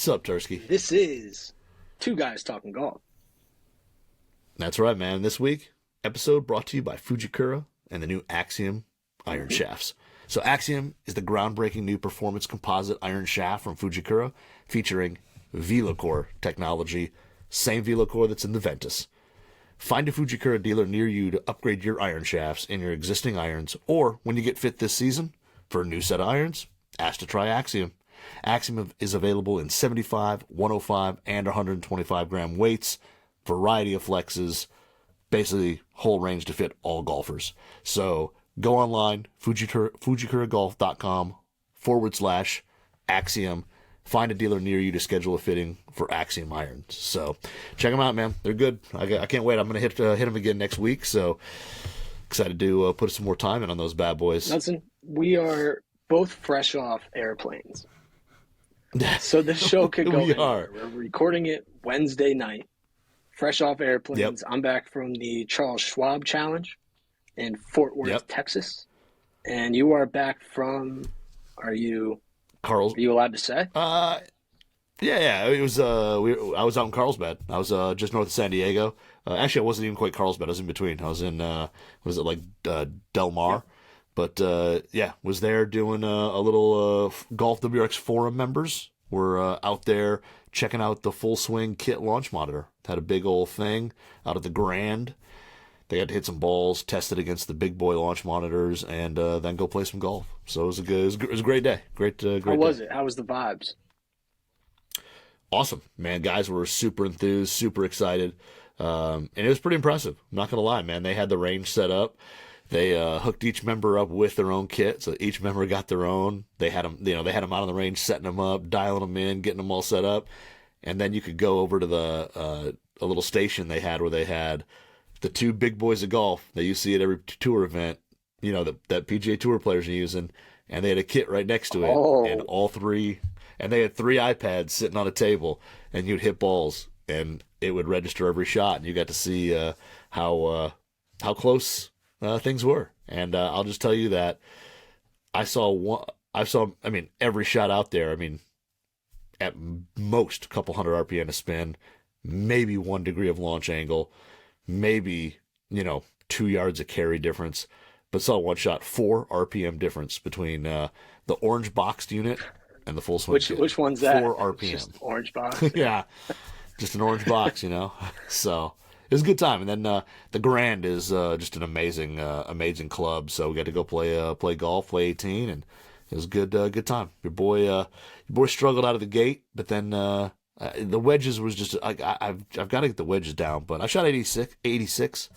What's up, Tursky? This is Two Guys Talking Golf. That's right, man. This week, episode brought to you by Fujikura and the new Axiom iron shafts. So Axiom is the groundbreaking new performance composite iron shaft from Fujikura featuring VeloCore technology, same VeloCore that's in the Ventus. Find a Fujikura dealer near you to upgrade your iron shafts in your existing irons, or when you get fit this season for a new set of irons, ask to try Axiom. Axiom is available in 75, 105, and 125 gram weights, variety of flexes, basically whole range to fit all golfers. So go online, fujikuragolf.com/Axiom. Find a dealer near you to schedule a fitting for Axiom irons. So check them out, man. They're good. I can't wait. I'm going to hit them again next week. So excited to put some more time in on those bad boys. Nelson, we are both fresh off airplanes. So this show could go anywhere. We're recording it Wednesday night, fresh off airplanes. Yep. I'm back from the Charles Schwab Challenge in Fort Worth, Texas. And you are back from, are you allowed to say? Yeah. It was I was out in Carlsbad. I was just north of San Diego. Actually, I wasn't even quite Carlsbad. I was in between. I was in Del Mar. But was there doing a little Golf WRX forum members. Were out there checking out the Full Swing kit launch monitor. Had a big old thing out at the Grand. They had to hit some balls, test it against the big boy launch monitors, and then go play some golf. So it was a great day. Great How was it? How was the vibes? Awesome, man. Guys were super enthused, super excited, and it was pretty impressive. I'm not gonna lie, man. They had the range set up. They hooked each member up with their own kit, so each member got their own. They had them, they had them out on the range, setting them up, dialing them in, getting them all set up, and then you could go over to the a little station they had where they had the two big boys of golf that you see at every tour event, that PGA Tour players are using, and they had a kit right next to it, and they had three iPads sitting on a table, and you'd hit balls, and it would register every shot, and you got to see how close things were. And I'll just tell you that I saw every shot out there. I mean, at most a couple hundred RPM to spin, maybe 1 degree of launch angle, maybe 2 yards of carry difference, but saw one shot 4 RPM difference between the orange boxed unit and the Full Swing kit. Which one's that? 4 RPM. Just orange box. Yeah, just an orange box, So it was a good time. And then the Grand is just an amazing club. So we got to go play golf, play 18, and it was good time. Your boy struggled out of the gate, but then the wedges was just I've got to get the wedges down. But I shot 86,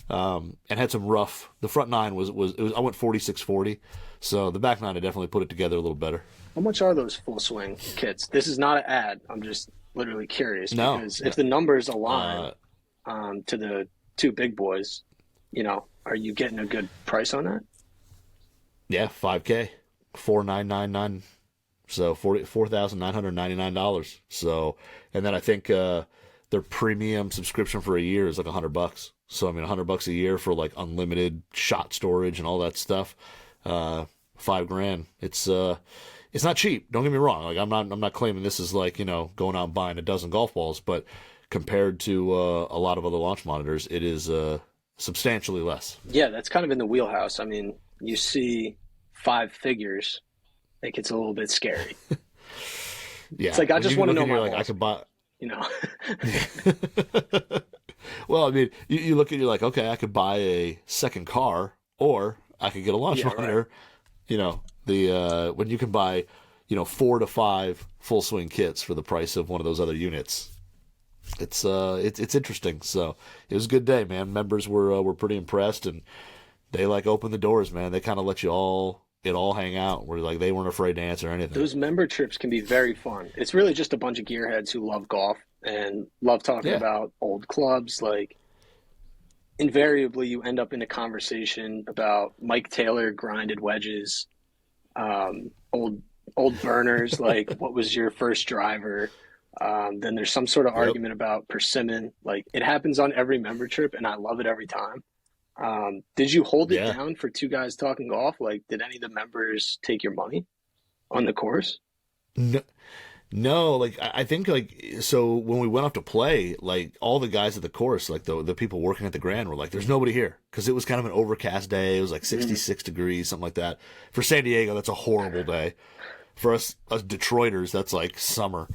and had some rough. The front nine was I went 46-40, so the back nine I definitely put it together a little better. How much are those Full Swing kits? This is not an ad. I'm just literally curious because if the numbers align to the two big boys, are you getting a good price on that? Yeah, $5K, $4,999, so $4,999. So, and then I think their premium subscription for a year is like $100. So $100 a year for like unlimited shot storage and all that stuff. $5,000. It's not cheap. Don't get me wrong. Like I'm not claiming this is like going out and buying a dozen golf balls, but compared to a lot of other launch monitors, it is substantially less. Yeah, that's kind of in the wheelhouse. I mean, you see 5 figures, it gets a little bit scary. Yeah, it's like I just want to know my like I could buy. Well, I mean, you look at you're like, okay, I could buy a second car, or I could get a launch monitor. Right. When you can buy 4 to 5 Full Swing kits for the price of one of those other units. It's interesting. So it was a good day, man. Members were pretty impressed, and they opened the doors, man. They kind of let you all hang out. Where they weren't afraid to answer anything. Those member trips can be very fun. It's really just a bunch of gearheads who love golf and love talking about old clubs. Like invariably, you end up in a conversation about Mike Taylor grinded wedges, old burners. Like what was your first driver? Then there's some sort of argument about persimmon. Like it happens on every member trip, and I love it every time. Did you hold it down for Two Guys Talking Golf? Like, did any of the members take your money on the course? No, like I think like so when we went off to play, like all the guys at the course, like the people working at the Grand were like, "There's nobody here," because it was kind of an overcast day. It was like 66 degrees, something like that. For San Diego, that's a horrible day. For us Detroiters, that's like summer.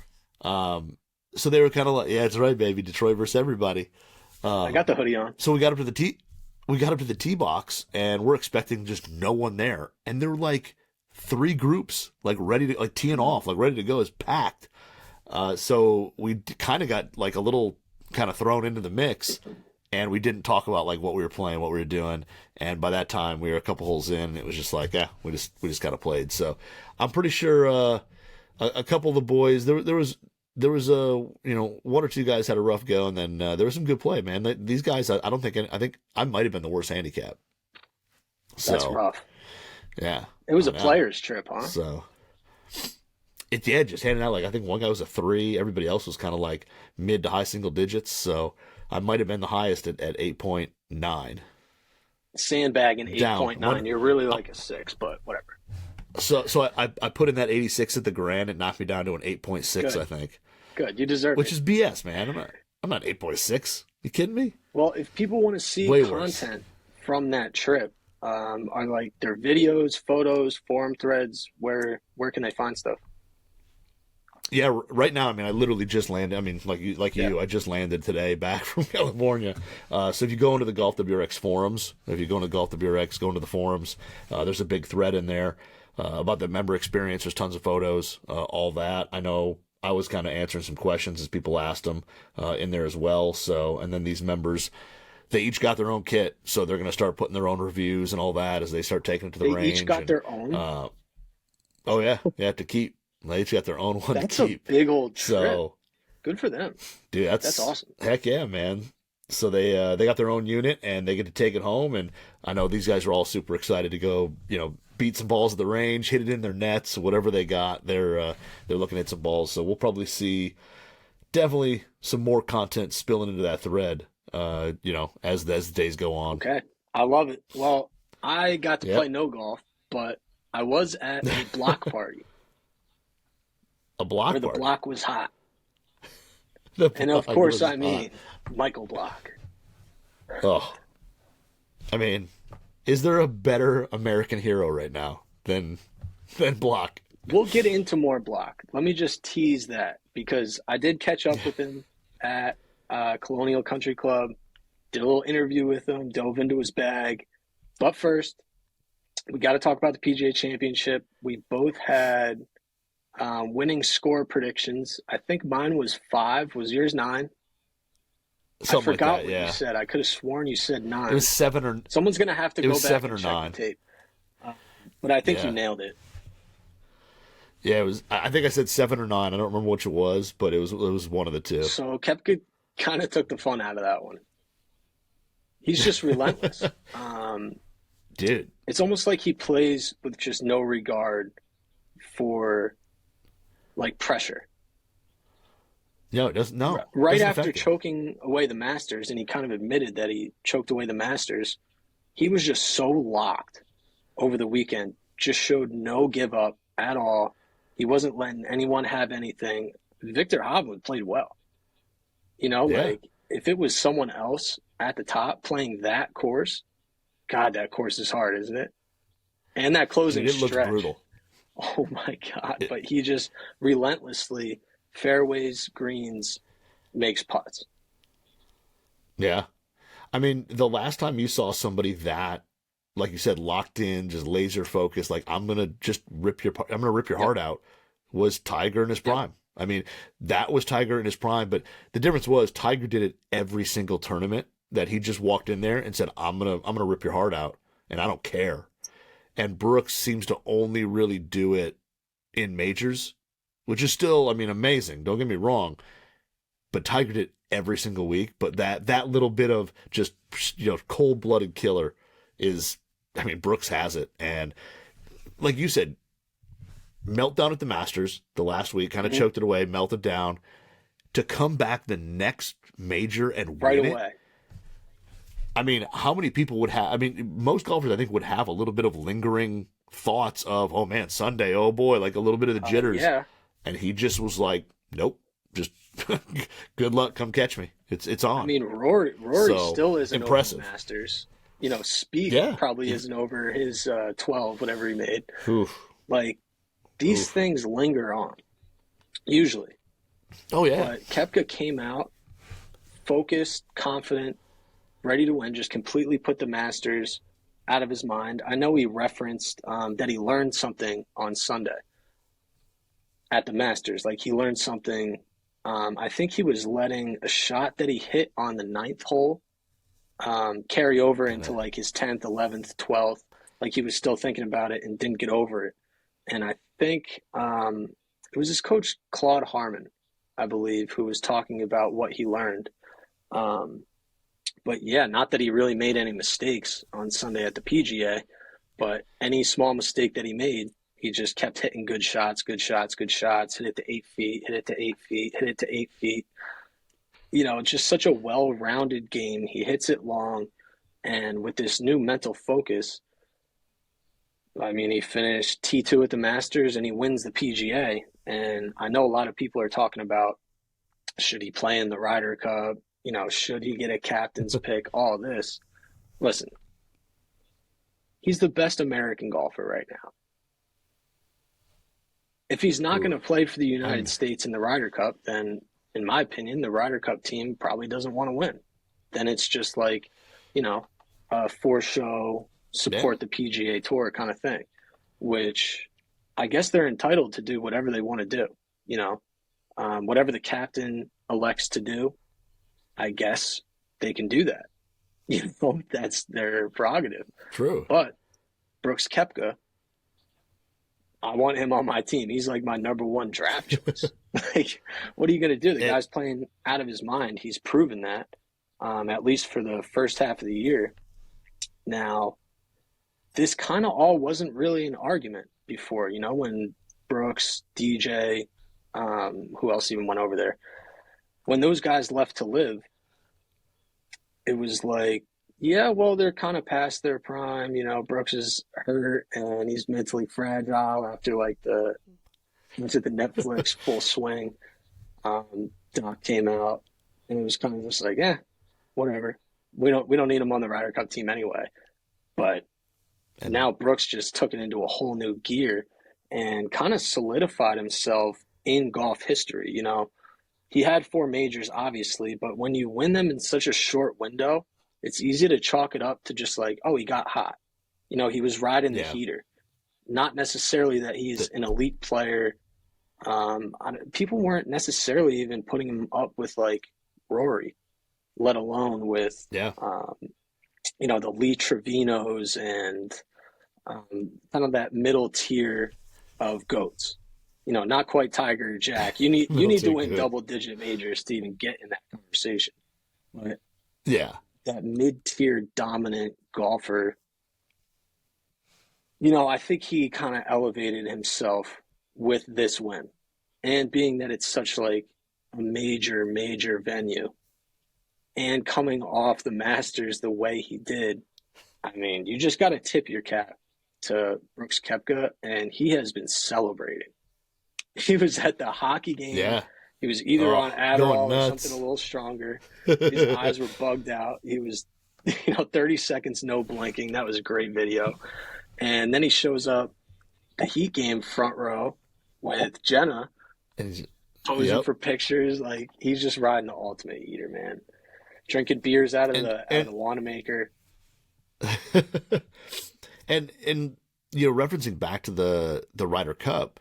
So they were kind of like, "Yeah, it's right, baby, Detroit versus everybody." I got the hoodie on. So we got up to the tee box, and we're expecting just no one there, and there were like three groups, like ready to like teeing off, like ready to go, is packed. So we kind of got like a little kind of thrown into the mix, and we didn't talk about like what we were playing, what we were doing. And by that time, we were a couple holes in. And it was just like, yeah, we just kind of played. So I'm pretty sure a couple of the boys there was one or two guys had a rough go, and then there was some good play, man. These guys, I don't think I think I might have been the worst handicap. So, That's rough. Yeah, it was a player's trip, huh? So just handing out, like, I think one guy was a 3, everybody else was kind of like mid to high single digits. So I might have been the highest at 8.9. Sandbagging 8.9. You're really like a 6, but whatever. So I put in that 86 at the Grand. It knocked me down to an 8.6, Good. I think. Good, you deserve Which it. is BS, man. I'm not 8.6. You kidding me? Well, if people want to see Way content from that trip, are like their videos, photos, forum threads, where can they find stuff? Yeah, right now, I mean, I literally just landed. I mean, you, I just landed today back from California. So if you go into the Golf WRX forums, if you go into Golf WRX, go into the forums, there's a big thread in there about the member experience. There's tons of photos, all that. I know I was kind of answering some questions as people asked them in there as well. So, and then these members, they each got their own kit, so they're going to start putting their own reviews and all that as they start taking it to the range. They each got their own? Oh, yeah, to keep. They each got their own one That's to keep. a big old trip. So, good for them. Dude, that's awesome. Heck yeah, man. So they got their own unit, and they get to take it home. And I know these guys are all super excited to go, beat some balls at the range, hit it in their nets, whatever they got. They're looking at some balls. So we'll probably see definitely some more content spilling into that thread, as the days go on. Okay, I love it. Well, I got to play no golf, but I was at a block party. A block where the party? block was hot. And of course, I mean Michael Block. Oh, I mean, is there a better American hero right now than Block? We'll get into more Block. Let me just tease that, because I did catch up with him at Colonial Country Club, did a little interview with him, dove into his bag. But first, we got to talk about the PGA Championship. We both had winning score predictions. I think mine was 5. Was yours 9? Something I forgot like that, what you said. I could have sworn you said 9. It was 7 or... Someone's going to have to go back 7 and or check 9. the tape. But I think you nailed it. Yeah, it was. I think I said 7 or 9. I don't remember which it was, but it was one of the two. So Koepka kind of took the fun out of that one. He's just relentless. Dude. It's almost like he plays with just no regard for like pressure. No, it doesn't. No. Right after choking away the Masters, and he kind of admitted that he choked away the Masters, he was just so locked over the weekend, just showed no give up at all. He wasn't letting anyone have anything. Victor Hovland played well. Like if it was someone else at the top playing that course, God, that course is hard, isn't it? And that closing stretch. It looked brutal. Oh my God. But he just relentlessly fairways, greens, makes putts. Yeah. I mean, the last time you saw somebody that, like you said, locked in, just laser focused, like I'm gonna rip your heart out, was Tiger in his prime. I mean, that was Tiger in his prime, but the difference was Tiger did it every single tournament that he just walked in there and said, I'm gonna rip your heart out, and I don't care. And Brooks seems to only really do it in majors, which is still, I mean, amazing. Don't get me wrong, but Tiger did it every single week. But that little bit of just cold-blooded killer is, I mean, Brooks has it. And like you said, meltdown at the Masters the last week, kind of choked it away, melted down, to come back the next major and win it. I mean, how many people would have, I mean, most golfers I think would have a little bit of lingering thoughts of, oh man, Sunday, oh boy, like a little bit of the jitters. and he just was like, nope, just good luck, come catch me. It's I on. mean, Rory So still isn't over the impressive. Masters. You know, Spieth Yeah. probably isn't over his 12, whatever he made. Oof. Like, these Oof. things linger on, usually. Oh yeah. But Koepka came out focused, confident, ready to win, just completely put the Masters out of his mind. I know he referenced that he learned something on Sunday at the Masters. Like, he learned something. I think he was letting a shot that he hit on the ninth hole carry over into like his 10th, 11th, 12th. Like, he was still thinking about it and didn't get over it. And I think it was his coach, Claude Harmon, I believe, who was talking about what he learned. But yeah, not that he really made any mistakes on Sunday at the PGA, but any small mistake that he made, he just kept hitting good shots, good shots, good shots, hit it to 8 feet, hit it to 8 feet, hit it to 8 feet. You know, just such a well-rounded game. He hits it long. And with this new mental focus, I mean, he finished T2 at the Masters and he wins the PGA. And I know a lot of people are talking about, should he play in the Ryder Cup? You know, should he get a captain's pick? All this. Listen, he's the best American golfer right now. If he's not going to play for the United States in the Ryder Cup, then in my opinion, the Ryder Cup team probably doesn't want to win. Then it's just like, you know, a for-show, support the PGA Tour kind of thing, which I guess they're entitled to do whatever they want to do. You know, whatever the captain elects to do, I guess they can do that. You know, that's their prerogative. True. But Brooks Koepka, I want him on my team. He's like my number one draft choice. Like, what are you going to do? The guy's playing out of his mind. He's proven that, at least for the first half of the year. Now, this kind of all wasn't really an argument before, you know, when Brooks, DJ, who else even went over there? When those guys left to live, it was like, yeah, well, they're kind of past their prime. You know, Brooks is hurt and he's mentally fragile after like into the Netflix full swing. Doc came out and it was kind of just like, whatever. We don't need him on the Ryder Cup team anyway. But now Brooks just took it into a whole new gear and kind of solidified himself in golf history. You know, he had 4 majors, obviously, but when you win them in such a short window, it's easy to chalk it up to just like, oh, he got hot. You know, he was riding the heater. Not necessarily that he's an elite player. People weren't necessarily even putting him up with like Rory, let alone with, you know, the Lee Trevinos and kind of that middle tier of GOATs. You know, not quite Tiger or Jack. You need to win double-digit majors to even get in that conversation. But that mid-tier dominant golfer, you know, I think he kind of elevated himself with this win. And being that it's such like a major, major venue and coming off the Masters the way he did, I mean, you just got to tip your cap to Brooks Koepka, and he has been celebrating. He was at the hockey game. Yeah. He was either on Adderall or something a little stronger. His eyes were bugged out. He was, 30 seconds, no blinking. That was a great video. And then he shows up the Heat game front row with Jenna, posing for pictures. Like, he's just riding the ultimate eater, man. Drinking beers out of the Wanamaker. and referencing back to the Ryder Cup,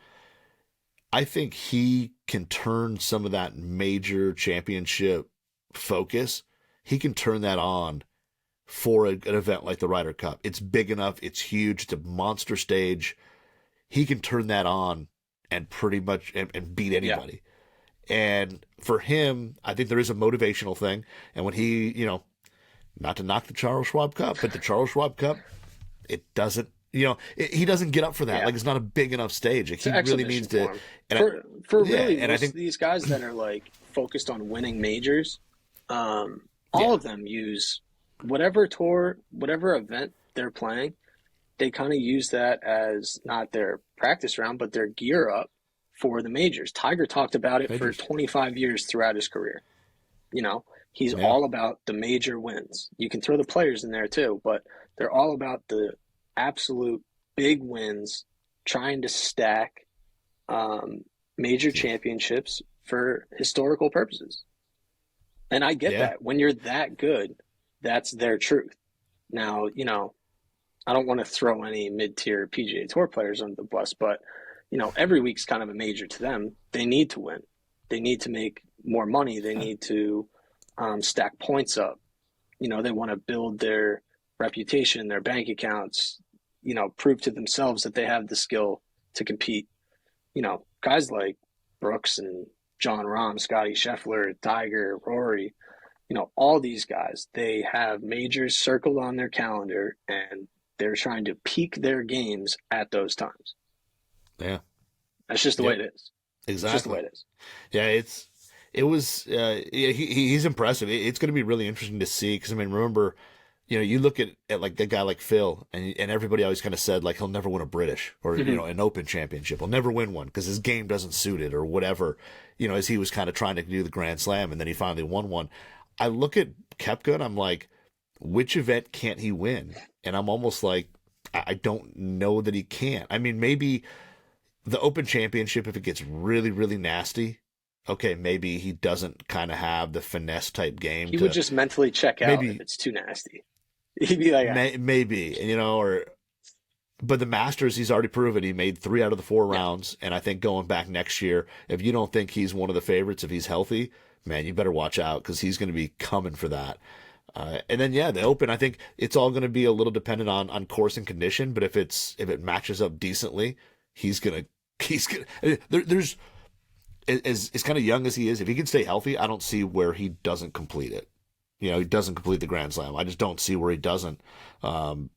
I think he can turn some of that major championship focus. He can turn that on for an event like the Ryder Cup. It's big enough. It's huge. It's a monster stage. He can turn that on and pretty much and beat anybody. Yeah. And for him, I think there is a motivational thing. And when he, not to knock the Charles Schwab Cup, but the Charles Schwab Cup, it doesn't, he doesn't get up for that. Yeah. Like, it's not a big enough stage. Like, he really needs to. And I think these guys that are like focused on winning majors, all of them use whatever tour, whatever event they're playing. They kind of use that as not their practice round, but their gear up for the majors. Tiger talked about it for Majors. 25 years throughout his career. You know, he's Yeah. all about the major wins. You can throw the players in there too, but they're all about the absolute big wins, trying to stack major championships for historical purposes. And I get Yeah. that. When you're that good, that's their truth. Now, you know, I don't want to throw any mid-tier PGA Tour players under the bus, but you know, every week's kind of a major to them. They need to win. They need to make more money. They need to stack points up. You know, they want to build their reputation, their bank accounts. You know, prove to themselves that they have the skill to compete. You know, guys like Brooks and John Rahm, Scotty Scheffler, Tiger, Rory. You know, all these guys, they have majors circled on their calendar, and they're trying to peak their games at those times. Yeah. That's just the way it is. Exactly. It's just the way it is. Yeah, he's impressive. It's going to be really interesting to see because I mean, remember, you know, you look at like a guy like Phil, and everybody always kind of said like he'll never win a British or you know an Open Championship. He'll never win one because his game doesn't suit it or whatever. You know, as he was kind of trying to do the Grand Slam, and then he finally won one. I look at Koepka and I'm like, which event can't he win? And I'm almost like, I don't know that he can't. I mean, maybe the Open Championship, if it gets really, really nasty, okay, maybe he doesn't kind of have the finesse type game. He would just mentally check out maybe, if it's too nasty. He'd be like, maybe, you know, but the Masters, he's already proven he made 3 out of the 4 rounds. And I think going back next year, if you don't think he's one of the favorites, if he's healthy, man, you better watch out because he's going to be coming for that. And then, yeah, the Open, I think it's all going to be a little dependent on course and condition. But if it matches up decently, he's gonna. There's as kind of young as he is, if he can stay healthy, I don't see where he doesn't complete it. You know, he doesn't complete the Grand Slam. I just don't see where he doesn't.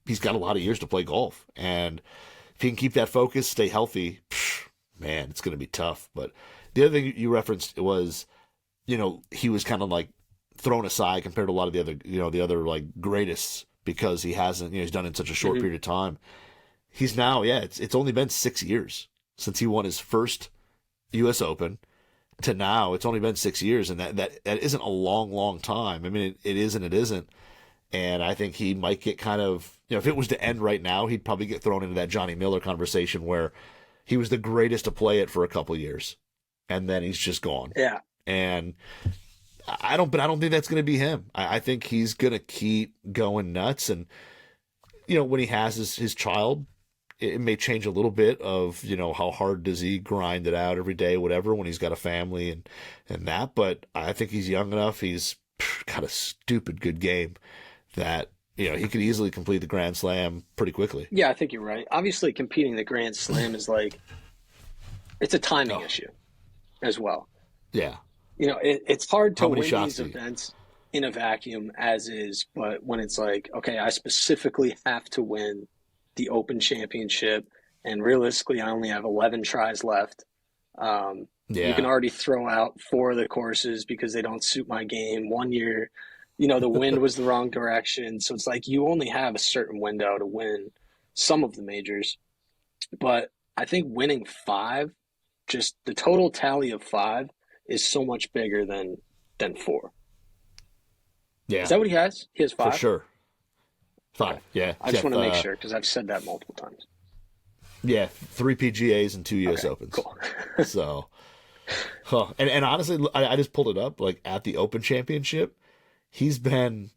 He's got a lot of years to play golf, and if he can keep that focus, stay healthy, man, it's going to be tough. But the other thing you referenced was, you know, he was kind of like thrown aside compared to a lot of the other like greatest because he hasn't, you know, he's done it in such a short period of time. He's now, it's only been 6 years since he won his first U.S. Open to now. It's only been 6 years, and that isn't a long time. I mean, it is and it isn't. And I think he might get kind of, you know, if it was to end right now, he'd probably get thrown into that Johnny Miller conversation where he was the greatest to play it for a couple of years, and then he's just gone. yeah. And I don't think that's going to be him. I think he's going to keep going nuts, and you know, when he has his child, it may change a little bit of, you know, how hard does he grind it out every day, whatever, when he's got a family and that. But I think he's young enough. He's got a stupid good game that, you know, he could easily complete the Grand Slam pretty quickly. Yeah, I think you're right. Obviously, competing the Grand Slam is like, it's a timing issue as well. Yeah. You know, it's hard to win these do you? events in a vacuum as is, but when it's like, okay, I specifically have to win the Open Championship, and realistically, I only have 11 tries left. You can already throw out 4 of the courses because they don't suit my game. 1 year, you know, the wind was the wrong direction. So it's like you only have a certain window to win some of the majors. But I think winning 5, just the total tally of 5, is so much bigger than 4. Yeah. Is that what he has? He has 5? For sure. 5, yeah. I just want to make sure because I've said that multiple times. Yeah, 3 PGAs and 2 U.S. Opens. Cool. So, and honestly, I just pulled it up. Like at the Open Championship, he's been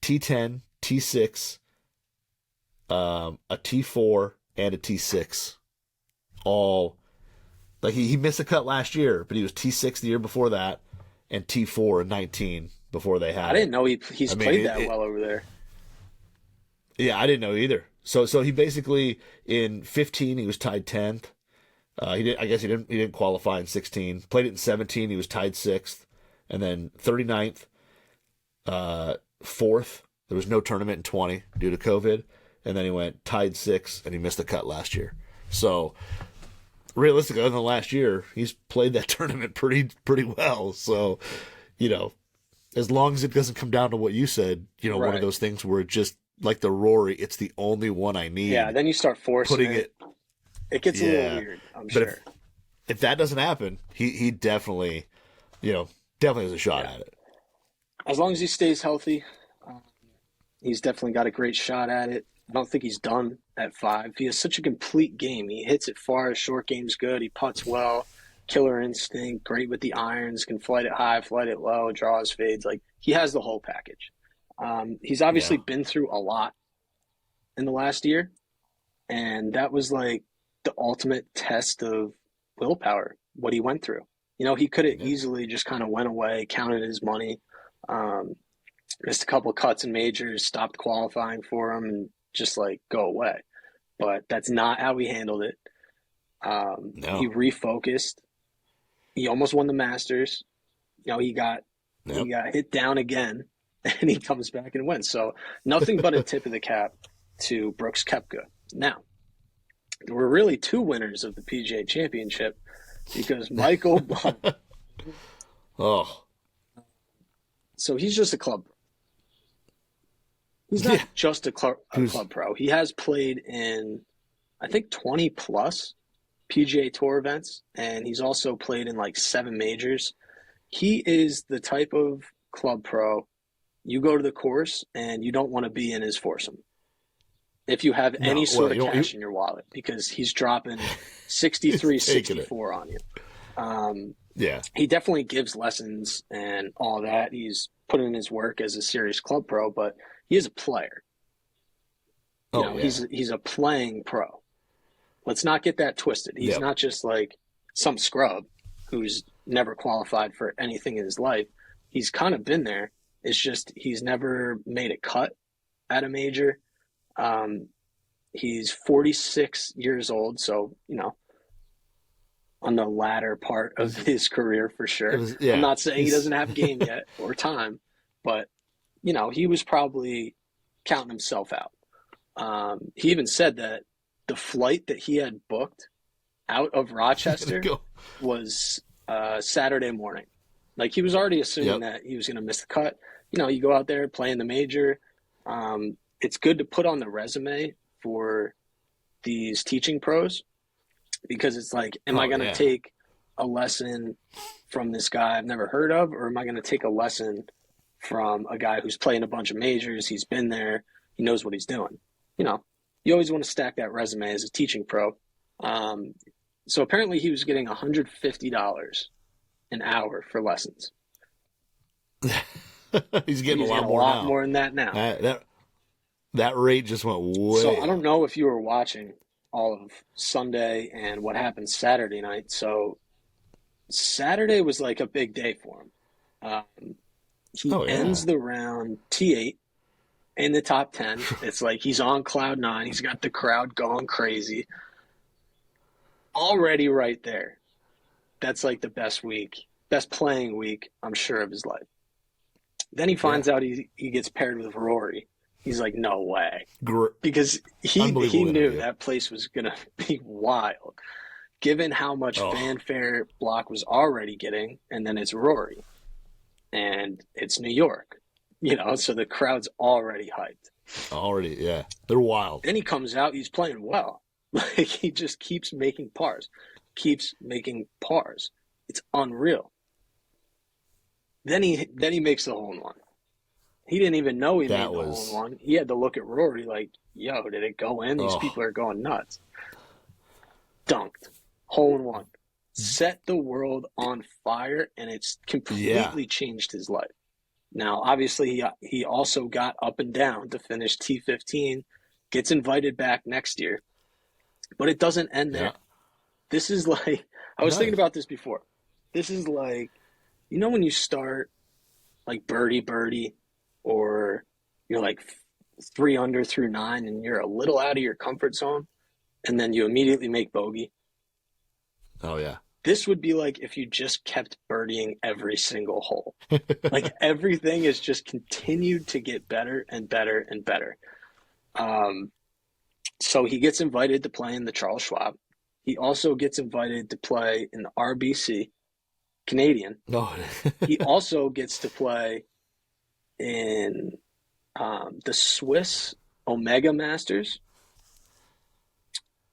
T10, T6, a T4, and a T6. All like he missed a cut last year, but he was T6 the year before that, and T4 in 19 before they had. I didn't know he's played that well over there. Yeah, I didn't know either. So he basically in 15 he was tied 10th. He didn't qualify in 16. Played it in 17. He was tied 6th, and then 39th, 4th. There was no tournament in 20 due to COVID, and then he went tied 6th, and he missed the cut last year. So realistically, other than last year, he's played that tournament pretty well. So, you know, as long as it doesn't come down to what you said, you know, one of those things where it just like the Rory, it's the only one I need. Yeah, then you start forcing putting it. It gets a little weird, I'm sure. if that doesn't happen, he definitely, definitely has a shot Yeah. at it. As long as he stays healthy, um, he's definitely got a great shot at it. I don't think he's done at 5. He has such a complete game. He hits it far. His short game's good. He putts well. Killer instinct. Great with the irons. Can flight it high, flight it low, draw his fades. Like, he has the whole package. He's obviously Yeah. been through a lot in the last year, and that was like the ultimate test of willpower, what he went through. He could have Yeah. easily just kind of went away, counted his money, um, missed a couple of cuts in majors, stopped qualifying for them, and just like go away. But that's not how he handled it. He No. refocused. He almost won the Masters. He got Yep. hit down again, and he comes back and wins. So nothing but a tip of the cap to Brooks Koepka. Now, there were really 2 winners of the PGA Championship because Michael Butt. Oh. So he's just a club. He's not Yeah. just a club pro. He has played in, I think, 20 plus PGA Tour events, and he's also played in like 7 majors. He is the type of club pro you go to the course and you don't want to be in his foursome if you have any No. sort Well, of cash in your wallet, because he's dropping 63, taking it. 64 on you. Yeah. He definitely gives lessons and all that. He's put in his work as a serious club pro, but he is a player. Yeah. He's a playing pro. Let's not get that twisted. He's Yep. not just like some scrub who's never qualified for anything in his life. He's kind of been there. It's just he's never made a cut at a major. He's 46 years old, so, on the latter part of his career for sure. I'm not saying he doesn't have game yet or time, but, he was probably counting himself out. He even said that the flight that he had booked out of Rochester was Saturday morning. Like, he was already assuming that he was going to miss the cut. You go out there, play in the major. It's good to put on the resume for these teaching pros, because it's like, am I going to take a lesson from this guy I've never heard of, or am I going to take a lesson from a guy who's playing a bunch of majors? He's been there. He knows what he's doing. You always want to stack that resume as a teaching pro. So apparently he was getting $150 an hour for lessons. He's getting a lot more than that now. That rate just went way. So I don't know if you were watching all of Sunday and what happened Saturday night. So Saturday was like a big day for him. He ends the round T8 in the top 10. It's like he's on cloud 9. He's got the crowd going crazy. Already right there. That's like the best playing week, I'm sure, of his life. Then he finds out he gets paired with Rory. He's like, no way. Because he knew that place was going to be wild, given how much fanfare Block was already getting, and then it's Rory. And it's New York, so the crowd's already hyped. Already, yeah. They're wild. Then he comes out, he's playing well. Like, he just keeps making pars. It's unreal. Then he makes the hole in one. He didn't even know he made the hole in one. He had to look at Rory like, yo, did it go in? These people are going nuts. Dunked. Hole in one. Set the world on fire, and it's completely changed his life. Now, obviously, he also got up and down to finish T15, gets invited back next year, but it doesn't end there. This is like, I was thinking about this before. This is like, when you start like birdie, or you're like 3 under through 9 and you're a little out of your comfort zone, and then you immediately make bogey. Oh, yeah. This would be like if you just kept birdieing every single hole. Like, everything has just continued to get better and better and better. So he gets invited to play in the Charles Schwab. He also gets invited to play in the RBC Canadian. He also gets to play in the Swiss Omega Masters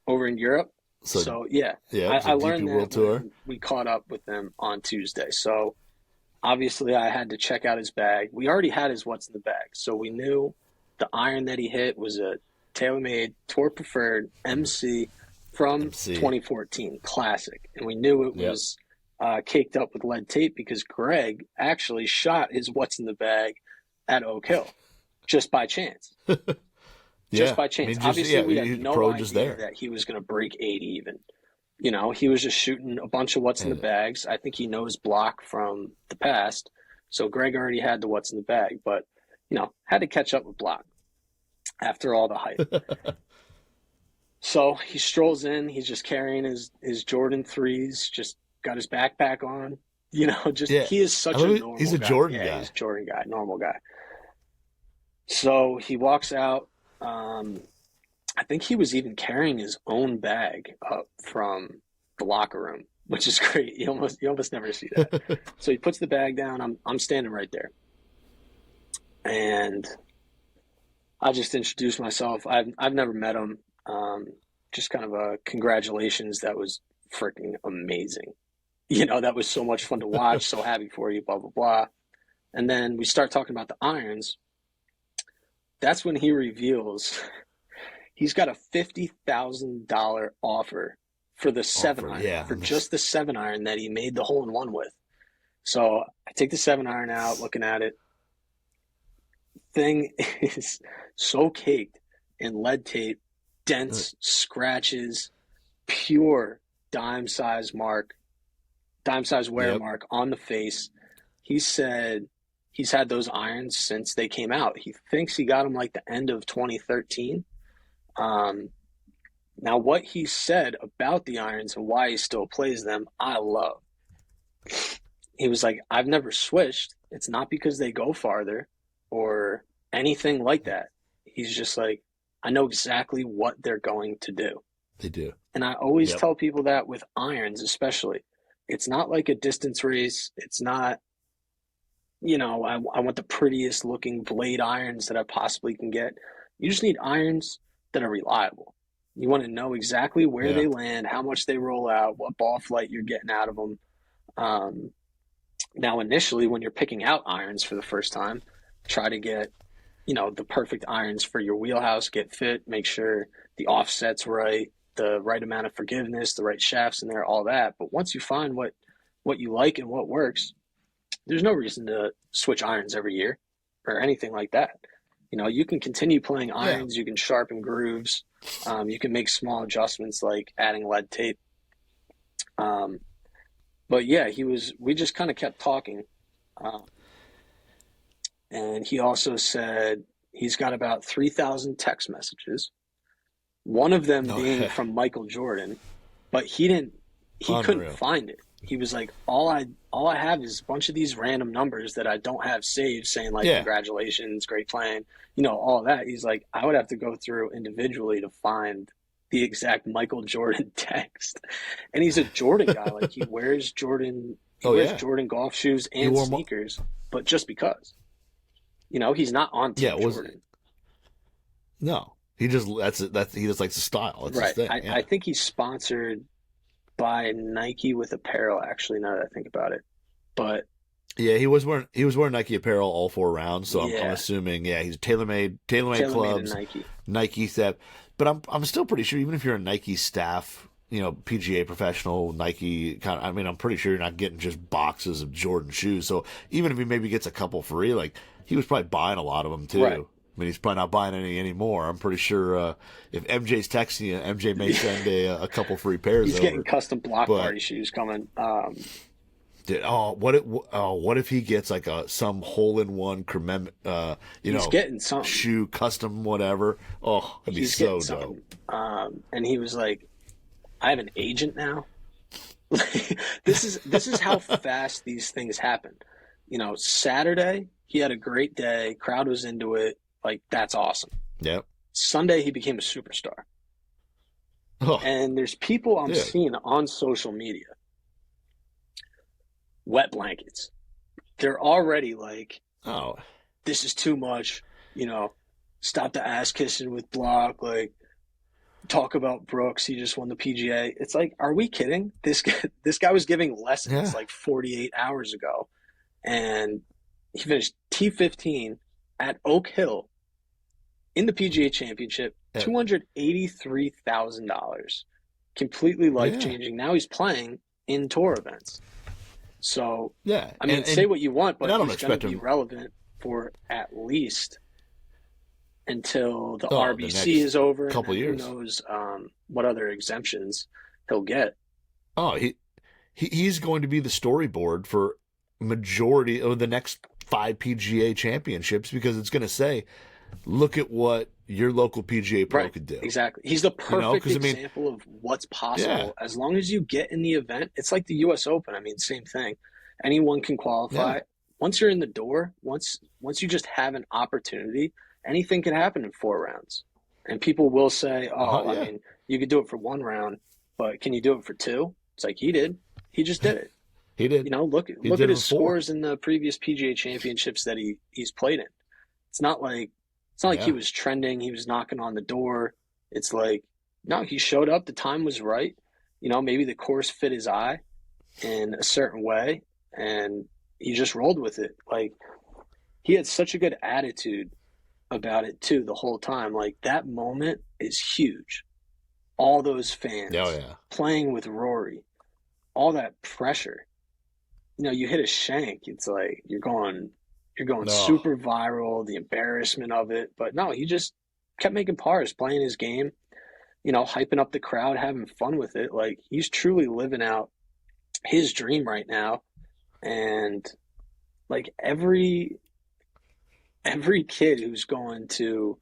over in Europe. So, So yeah, yeah, so I DP learned World that Tour. when we caught up with them on Tuesday. So obviously I had to check out his bag. We already had his what's in the bag, so we knew the iron that he hit was a TaylorMade Tour Preferred MC from MC. 2014 Classic, and we knew it Yep. was caked up with lead tape because Greg actually shot his what's in the bag at Oak Hill just by chance. Just Yeah. by I chance. mean, just, Obviously, yeah, we had you no pro just idea there. that he was going to break 80 even. You know, he was just shooting a bunch of what's in the And, bags. I think he knows block from the past. So Greg already had the what's in the bag, but, had to catch up with block after all the hype. So he strolls in. He's just carrying his Jordan 3s, just got his backpack on. Just yeah. he is I such a love it. He's normal a guy. Jordan Yeah, he's guy. a Jordan guy, normal guy. So he walks out. I think he was even carrying his own bag up from the locker room, which is great. You almost never see that. So he puts the bag down. I'm standing right there, and I just introduced myself. I've never met him. Just kind of a congratulations. That was freaking amazing. That was so much fun to watch. So happy for you. Blah blah blah. And then we start talking about the irons. That's when he reveals he's got a $50,000 offer for the seven Offer. iron, Yeah. for just the 7-iron that he made the hole in one with. So I take the 7-iron out, looking at it. Thing is so caked in lead tape, dents, scratches, pure dime size wear Yep. mark on the face. He said he's had those irons since they came out. He thinks he got them like the end of 2013. Now, what he said about the irons and why he still plays them, I love. He was like, I've never switched. It's not because they go farther or anything like that. He's just like, I know exactly what they're going to do. They do. And I always Yep. tell people that with irons, especially. It's not like a distance race. It's not, I want the prettiest looking blade irons that I possibly can get. You just need irons that are reliable. You want to know exactly where Yeah. they land, how much they roll out, what ball flight you're getting out of them. Now, initially, when you're picking out irons for the first time, try to get, the perfect irons for your wheelhouse, get fit, make sure the offset's right, the right amount of forgiveness, the right shafts in there, all that. But once you find what you like and what works, there's no reason to switch irons every year or anything like that. You can continue playing Yeah. irons, you can sharpen grooves, you can make small adjustments like adding lead tape. But yeah, we just kind of kept talking. And he also said he's got about 3,000 text messages, one of them being Okay. from Michael Jordan, but he couldn't Unreal. find it. He was like, all I have is a bunch of these random numbers that I don't have saved saying like, Yeah. congratulations, great playing, all that. He's like, I would have to go through individually to find the exact Michael Jordan text. And he's a Jordan guy. Like he wears Jordan golf shoes He and wore sneakers, but just because. He's not on Team Jordan. No. He just he just likes the style. It's his Right. thing. I think he's sponsored by Nike with apparel, actually, now that I think about it. But yeah, he was wearing Nike apparel all 4 rounds, so I'm yeah, assuming he's TaylorMade TaylorMade clubs, and Nike. Nike staff. But I'm still pretty sure even if you're a Nike staff, PGA professional, Nike kind of, I mean, I'm pretty sure you're not getting just boxes of Jordan shoes. So even if he maybe gets a couple free, like he was probably buying a lot of them too. Right. I mean, he's probably not buying any anymore. I'm pretty sure if MJ's texting you, MJ may send a couple free pairs. He's over. getting custom block But- party shoes coming. Dude, what if he gets like some hole in one He's getting something. shoe custom whatever? Oh, that'd be He's so getting dope. something. And he was like, I have an agent now. This is how fast these things happen. Saturday he had a great day. Crowd was into it. Like that's awesome. Yep. Sunday he became a superstar. Oh, And there's people I'm dude. seeing on social media. Wet blankets. They're already like, Oh, this is too much. Stop the ass kissing with block. Like, talk about Brooks. He just won the PGA. It's like, are we kidding? This guy was giving lessons Yeah, like 48 hours ago, and he finished T15 at Oak Hill in the PGA Championship, yeah, $283,000, completely life yeah, changing. Now he's playing in tour events. So, yeah. I mean, And say what you want, and but I don't he's going to expect be him. relevant for at least until the Oh, the RBC next is over, and couple then who years. knows what other exemptions he'll get. Oh, he's going to be the storyboard for majority of the next 5 PGA championships because it's going to say, look at what your local PGA pro Right, could do. exactly. He's the You know, perfect because I mean, example of what's yeah, possible as long as you get in the event. It's like the US Open. I mean, same thing. Anyone can yeah, qualify. Once you're in the door, once you just have an opportunity, anything can happen in 4 rounds. And people will say, "Oh, I yeah, mean, you could do it for 1 round, but can you do it for two?" It's like he did. He just did it. he You did. know, look He look at did it his before. scores in the previous PGA championships that he's played in. It's not like it's not like he Yeah, was trending, he was knocking on the door. It's like no, he showed up, the time was right. You know, maybe the course fit his eye in a certain way and he just rolled with it. Like he had such a good attitude about it too the whole time. Like that moment is huge. All those oh fans yeah. playing with Rory, all that pressure. You know, you hit a shank, it's like you're going No, super viral, the embarrassment of it. But no, he just kept making pars, playing his game, hyping up the crowd, having fun with it. Like he's truly living out his dream right now. And like every kid who's going to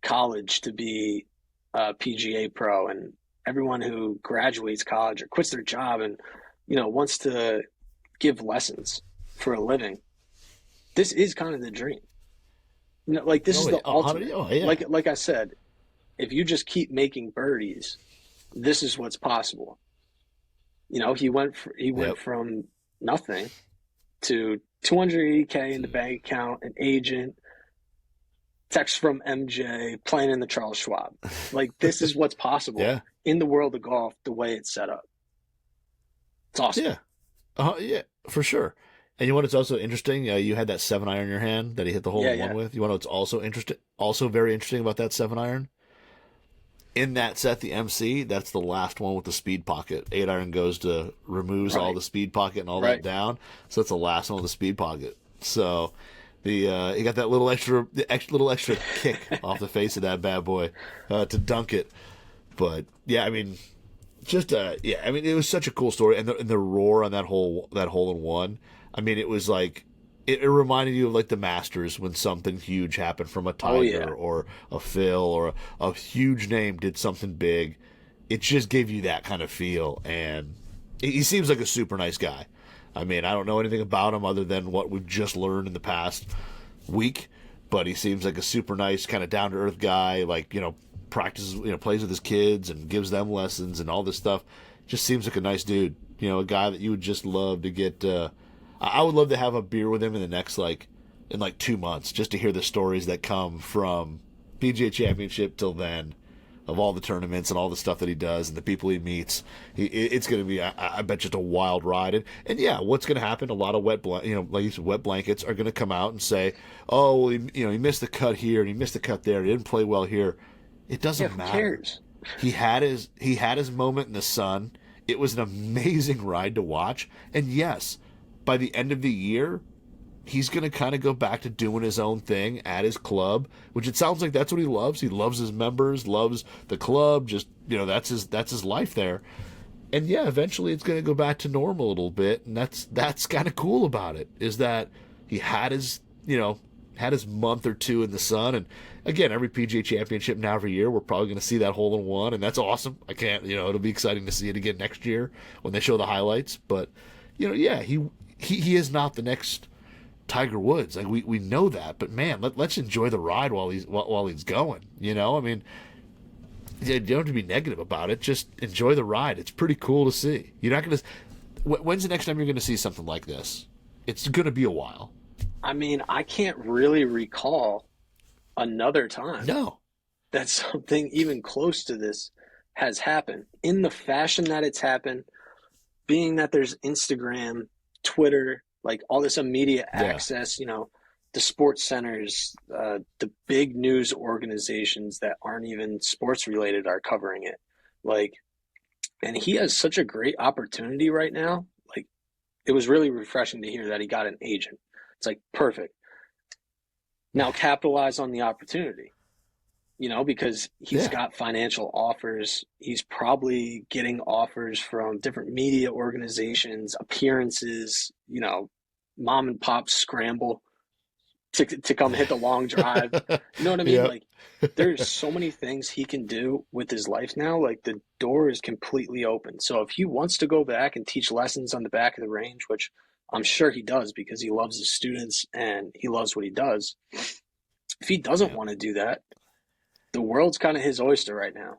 college to be a PGA pro and everyone who graduates college or quits their job and wants to give lessons for a living, this is kind of the dream. Like this is oh yeah, the ultimate. oh yeah, Like I said, if you just keep making birdies, this is what's possible. He went yep. from nothing to 280K in the bank account, an agent, text from MJ, playing in the Charles Schwab. Like this is what's possible Yeah, in the world of golf, the way it's set up. It's awesome. yeah, yeah, for sure. And you know what's also interesting? You had that 7 iron in your hand that he hit the hole Yeah, in one yeah. with. You want to know what's also interesting? Also very interesting about that 7 iron. In that set, the MC, that's the last one with the speed pocket. 8 iron goes to removes all Right, the speed pocket and all that right. down. So that's the last one with the speed pocket. So the he got that little extra kick off the face of that bad boy to dunk it. But yeah, I mean, just yeah, I mean, it was such a cool story, and the roar on that hole in one. I mean, it was like it reminded you of like the Masters when something huge happened from a Oh yeah. Tiger or a Phil or a huge name did something big. It just gave you that kind of feel, and he seems like a super nice guy. I mean, I don't know anything about him other than what we've just learned in the past week, but he seems like a super nice, kind of down to earth guy. Like practices, plays with his kids and gives them lessons and all this stuff. Just seems like a nice dude. A guy that you would just love to get. I would love to have a beer with him in the next in 2 months, just to hear the stories that come from PGA Championship till then, of all the tournaments and all the stuff that he does and the people he meets. It's going to be, I bet, just a wild ride. And yeah, what's going to happen? A lot of like you said, wet blankets are going to come out and say, oh, well, he missed the cut here and he missed the cut there. He didn't play well here. It Yeah, doesn't who matter. cares? He had his moment in the sun. It was an amazing ride to watch. And yes, by the end of the year, he's going to kind of go back to doing his own thing at his club, which it sounds like that's what he loves. He loves his members, loves the club. Just that's his life there. And yeah, eventually it's going to go back to normal a little bit, and that's kind of cool about it is that he had his month or two in the sun. And again, every PGA Championship now every year, we're probably going to see that hole in one, and that's awesome. I can't, it'll be exciting to see it again next year when they show the highlights. But yeah, he is not the next Tiger Woods. Like we know that, but man, let's enjoy the ride while he's going. I mean, you don't have to be negative about it. Just enjoy the ride. It's pretty cool to see. You're not gonna. When's the next time you're gonna see something like this? It's gonna be a while. I mean, I can't really recall another time No, that something even close to this has happened in the fashion that it's happened, being that there's Instagram, Twitter, like all this immediate Yeah. access, the sports centers, the big news organizations that aren't even sports related are covering it. Like, and he has such a great opportunity right now. Like, it was really refreshing to hear that he got an agent. It's like, perfect. Now capitalize on the opportunity, because he's Yeah. got financial offers. He's probably getting offers from different media organizations, appearances, mom and pop scramble to come hit the long drive. You know what I mean? Yep. Like, there's so many things he can do with his life now. Like, the door is completely open. So if he wants to go back and teach lessons on the back of the range, which I'm sure he does because he loves his students and he loves what he does. If he doesn't Yep. want to do that, the world's kind of his oyster right now.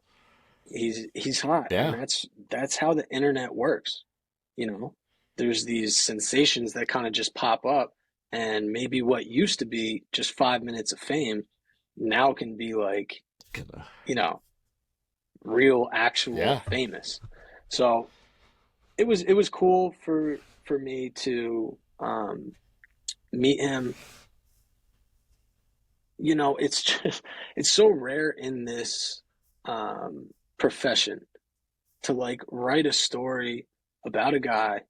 He's hot, and Yeah. that's how the internet works. You know, there's these sensations that kind of just pop up, and maybe what used to be just 5 minutes of fame now can be like, Gonna- you know, real, actual Yeah. famous. So it was cool for me to meet him. It's just it's so rare in this profession to like write a story about a guy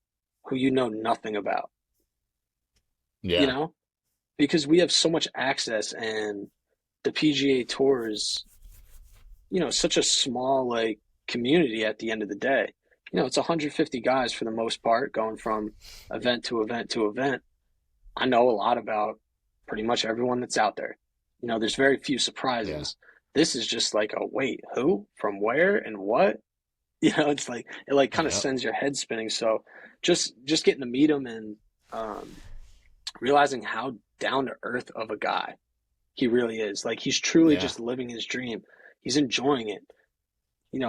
who you know nothing about, you Yeah. know, because we have so much access and the PGA Tour is, such a small like community at the end of the day. It's 150 guys for the most part going from event to event to event. I know a lot about pretty much everyone that's out there. There's very few Yeah. surprises. This is just like a wait, who, from where, and what? It's like it like kind of Yeah. sends your head spinning. So just getting to meet him and um, realizing how down to earth of a guy he really is. Like, he's truly Yeah. just living his dream. He's enjoying it.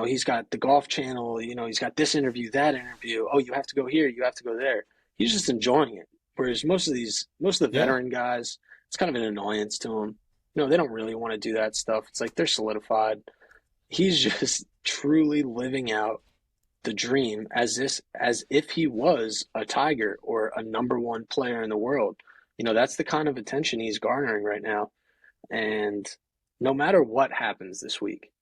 He's got the golf channel. He's got this interview, that interview. Oh, you have to go here. You have to go there. He's just enjoying it. Whereas most of the Yeah. veteran guys, it's kind of an annoyance to them. They don't really want to do that stuff. It's like they're solidified. He's just truly living out the dream as if he was a Tiger or a number one player in the world. That's the kind of attention he's garnering right now. And no matter what happens this week,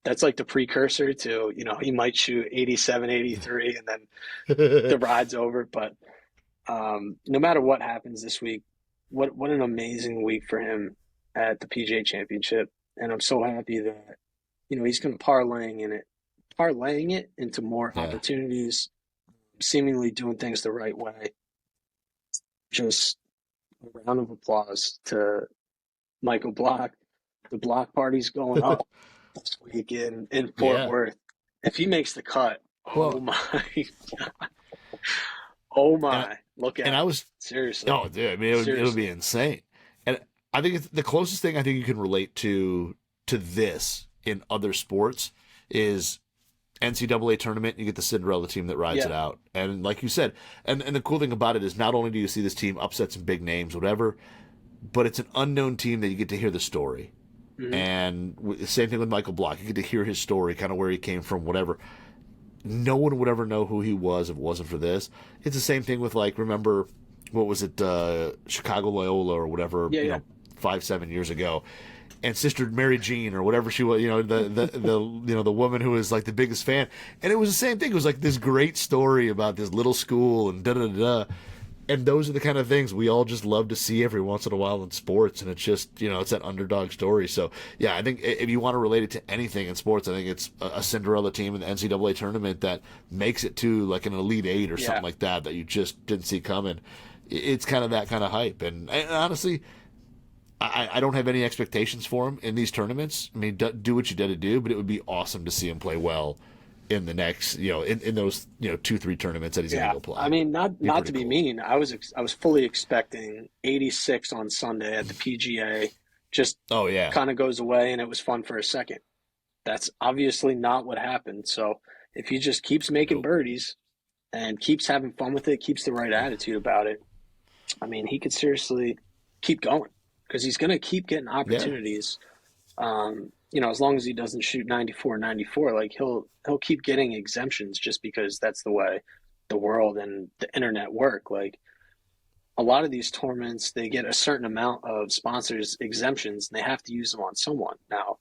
that's like the precursor to, he might shoot 87, 83, and then the ride's over. But no matter what happens this week, what an amazing week for him at the PGA Championship. And I'm so happy that, he's going to parlaying it into more Yeah. opportunities, seemingly doing things the right way. Just a round of applause to Michael Block. The block party's going up this week in Fort Yeah. Worth. If he makes the cut, oh Well, my, oh and my, look and out. I was Seriously. oh dude, I mean it would be Seriously. insane. And I think it's the closest thing I think you can relate to this in other sports is NCAA tournament. You get the Cinderella team that rides Yeah. it out, and like you said, and the cool thing about it is not only do you see this team upset some big names, whatever, but it's an unknown team that you get to hear the story. Hmm. And same thing with Michael Block. You get to hear his story, kind of where he came from, whatever. No one would ever know who he was if it wasn't for this. It's the same thing with, like, remember, what was it, Chicago Loyola or whatever, Yeah, yeah. 5-7 years ago, and Sister Mary Jean or whatever she was, the woman who was like the biggest fan, and it was the same thing. It was like this great story about this little school and da da da. And those are the kind of things we all just love to see every once in a while in sports, and it's just it's that underdog story. So yeah, I think if you want to relate it to anything in sports, I think it's a Cinderella team in the NCAA tournament that makes it to like an Elite Eight or Yeah. something like that you just didn't see coming. It's kind of that kind of hype, and honestly, I don't have any expectations for him in these tournaments. I mean, do what you did to do, but it would be awesome to see him play well in the next, in those 2-3 tournaments that he's going Yeah. to go play. I mean, not Be not pretty to be cool. mean, I was fully expecting 86 on Sunday at the PGA. Just Oh yeah. kind of goes away, and it was fun for a second. That's obviously not what happened. So if he just keeps making Nope. birdies and keeps having fun with it, keeps the right attitude about it, I mean, he could seriously keep going because he's going to keep getting Yeah. opportunities. as long as he doesn't shoot 94, 94, like he'll keep getting exemptions just because that's the way the world and the internet work. Like a lot of these tournaments, they get a certain amount of sponsors exemptions and they have to use them on someone. Now,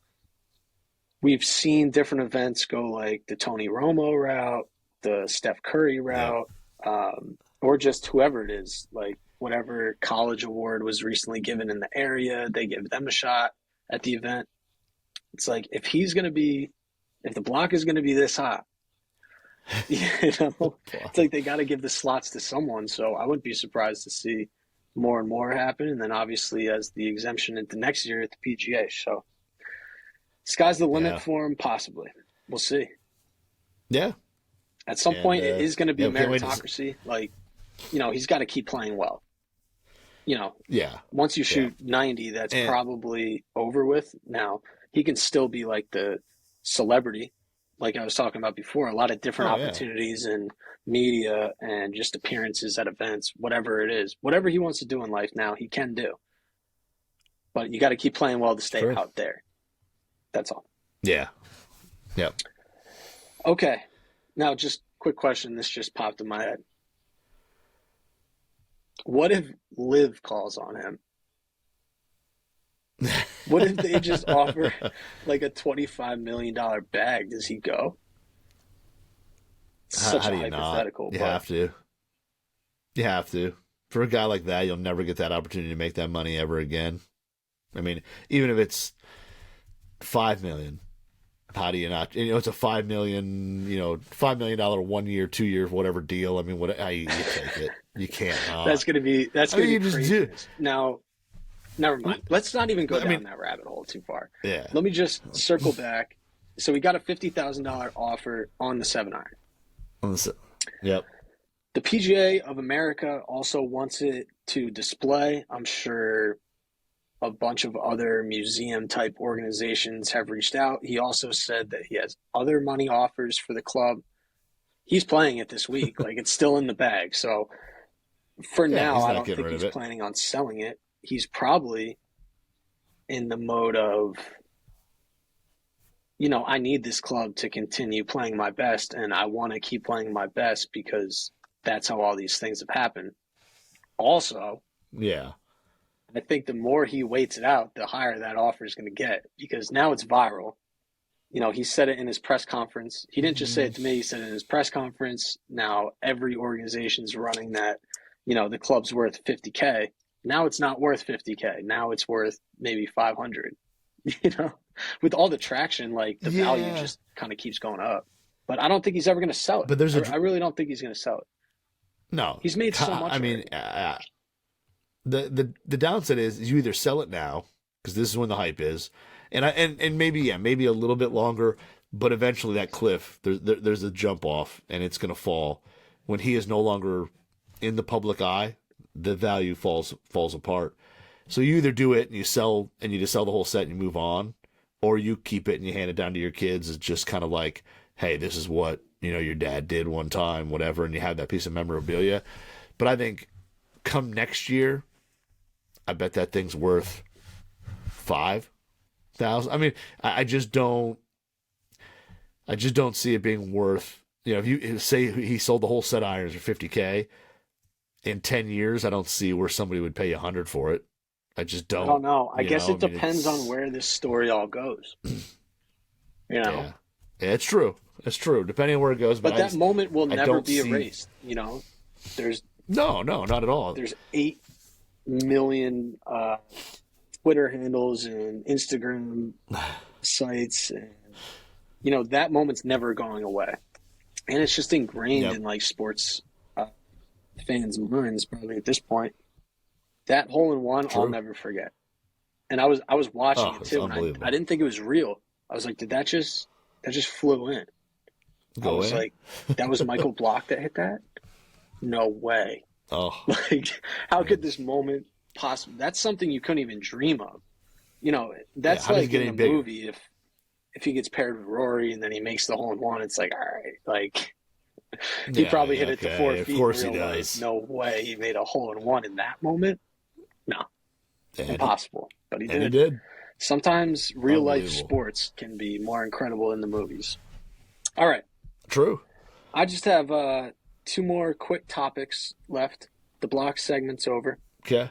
we've seen different events go like the Tony Romo route, the Steph Curry Yeah. route, or just whoever it is, like whatever college award was recently given in the area, they give them a shot at the event. It's like if the block is going to be this hot, it's like they got to give the slots to someone. So I wouldn't be surprised to see more and more happen. And then obviously as the exemption into next year at the PGA. So sky's the limit Yeah. for him, possibly. We'll see. Yeah. At some And, point, it is going to be yeah, we can't wait to meritocracy. Like, he's got to keep playing well. Yeah. Once you shoot 90, that's And- probably over with. Now, he can still be like the celebrity, like I was talking about before. A lot of different Oh, yeah. opportunities and media and just appearances at events, whatever it is. Whatever he wants to do in life now, he can do. But you got to keep playing well to stay True. out there. That's all. Yeah. Yep. Okay. Now, just quick question. This just popped in my head. What if Liv calls on him? What if they just offer like a $25 million bag? Does he go? Such How a do you not? hypothetical. You but have to. You have to. For a guy like that, you'll never get that opportunity to make that money ever again. I mean, even if it's $5 million, how do you not? It's a $5 million, $5 million 1 year, 2 year, whatever deal. I mean, how you take it? You can't. That's gonna be I mean, you be just crazy. do. Now, never mind. Let's not even go I down mean- that rabbit hole too far. Yeah. Let me just circle back. So we got a $50,000 offer on the 7-iron. Yep. The PGA of America also wants it to display. I'm sure a bunch of other museum type organizations have reached out. He also said that he has other money offers for the club. He's playing it this week. Like it's still in the bag. So for Yeah, now, he's I not don't getting think rid of he's it. planning on selling it. He's probably in the mode of, I need this club to continue playing my best, and I want to keep playing my best because that's how all these things have happened. Also, Yeah. I think the more he waits it out, the higher that offer is going to get because now it's viral. He said it in his press conference. He didn't just say it to me. He said it in his press conference. Now every organization's running that, the club's worth 50K. Now it's not worth 50K. Now it's worth maybe 500. With all the traction, like the value just kind of keeps going up. But I don't think he's ever going to sell it. But I really don't think he's going to sell it. No. He's made so much. I mean, the downside is you either sell it now because this is when the hype is, and maybe a little bit longer, but eventually that cliff there's a jump off and it's going to fall when he is no longer in the public eye. The value falls apart. So you either do it and you sell and you just sell the whole set and you move on, or you keep it and you hand it down to your kids. It's just kind of like, hey, this is what your dad did one time, whatever, and you have that piece of memorabilia. But I think come next year, I bet that thing's worth $5,000. I mean, I just don't see it being worth. If you say he sold the whole set of irons for $50K in 10 years, I don't see where somebody would pay $100 for it. I just don't. I don't know. I guess it depends it's- on where this story all goes. Yeah, it's true. It's true. Depending on where it goes, But that moment will never don't be see- erased. There's No, not at all. there's 8 million Twitter handles and Instagram sites, and that moment's never going away, and it's just ingrained in like sports fans' minds probably at this point. That hole in one, I'll True. never forget. And I was watching it It's too, and unbelievable. I didn't think it was real. I was like, did that just flew in? I was like, that was Michael Block that hit that? No way. oh, Like, how could this moment possibly? That's something you couldn't even dream of. That's how does it like get in a any bigger? movie. If he gets paired with Rory and then he makes the hole in one, it's like, all right, like he probably hit it to 4 feet. Of course in he real does. life. No way he made a hole in one in that moment. No, And impossible. But he he did. did. Sometimes real life Unbelievable. sports can be more incredible than the movies. All right. True. I just have two more quick topics left. The block segment's over. Okay.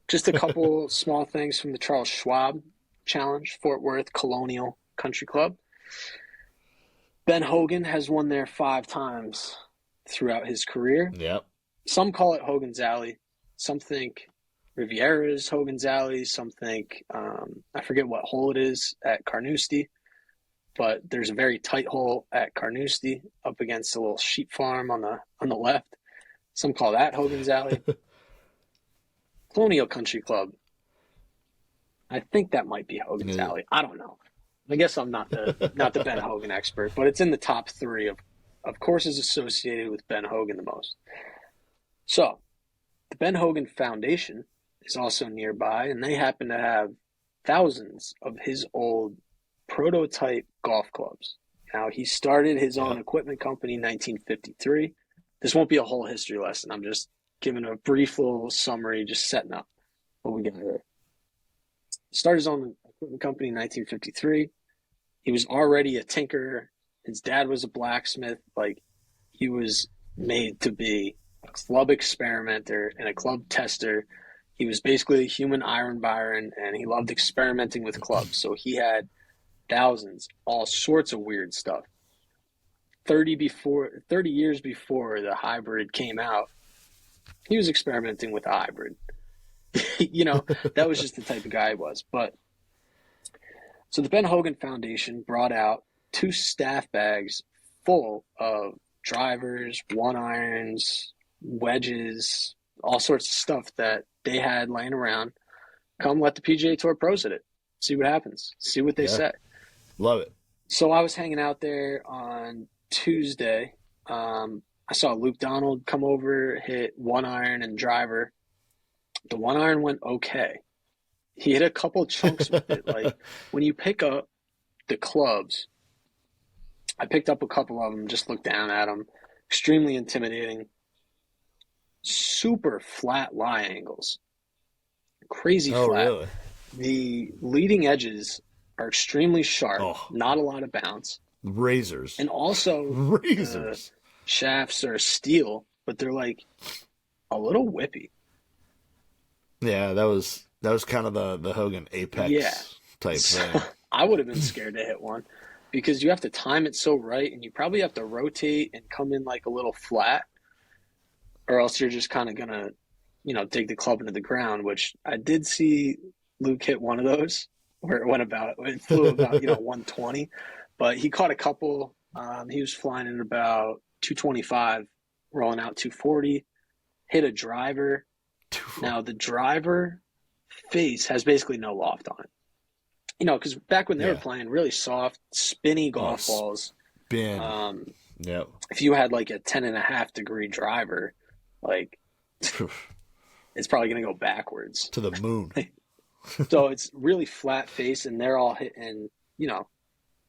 Just a couple small things from the Charles Schwab Challenge, Fort Worth Colonial Country Club. Ben Hogan has won there 5 times throughout his career. Yep. Some call it Hogan's Alley. Some think Riviera's Hogan's Alley. Some think, I forget what hole it is at Carnoustie, but there's a very tight hole at Carnoustie up against a little sheep farm on the left. Some call that Hogan's Alley. Colonial Country Club. I think that might be Hogan's Alley. I don't know. I guess I'm not the Ben Hogan expert, but it's in the top 3 of courses associated with Ben Hogan the most. So, the Ben Hogan Foundation is also nearby, and they happen to have thousands of his old prototype golf clubs. Now, he started his own equipment company in 1953. This won't be a whole history lesson. I'm just giving a brief little summary, just setting up what we got here. Started his own equipment company in 1953. He was already a tinkerer. His dad was a blacksmith. Like, he was made to be a club experimenter and a club tester. He was basically a human iron baron, and he loved experimenting with clubs. So he had thousands, all sorts of weird stuff. 30 years before the hybrid came out, he was experimenting with a hybrid. That was just the type of guy he was. But so the Ben Hogan Foundation brought out 2 staff bags full of drivers, 1-irons, wedges, all sorts of stuff that they had laying around. Come let the PGA Tour pros hit it. See what happens. See what they say. Love it. So I was hanging out there on Tuesday. I saw Luke Donald come over, hit 1-iron and driver. The 1-iron went okay. He hit a couple chunks with it. Like, when you pick up the clubs, I picked up a couple of them, just looked down at them. Extremely intimidating. Super flat lie angles. Crazy flat. Really? The leading edges are extremely sharp. Not a lot of bounce. Razors. And also, razors. Shafts are steel, but they're like a little whippy. Yeah, that was kind of the Hogan Apex type thing. I would have been scared to hit one because you have to time it so right, and you probably have to rotate and come in like a little flat, or else you're just kind of gonna, dig the club into the ground. Which I did see Luke hit one of those where it flew about 120, but he caught a couple. He was flying in about 225, rolling out 240, hit a driver. Now, the driver face has basically no loft on it. Because back when they were playing really soft, spinny golf balls, if you had like a 10.5-degree driver, like, it's probably going to go backwards. To the moon. So it's really flat face, and they're all hitting,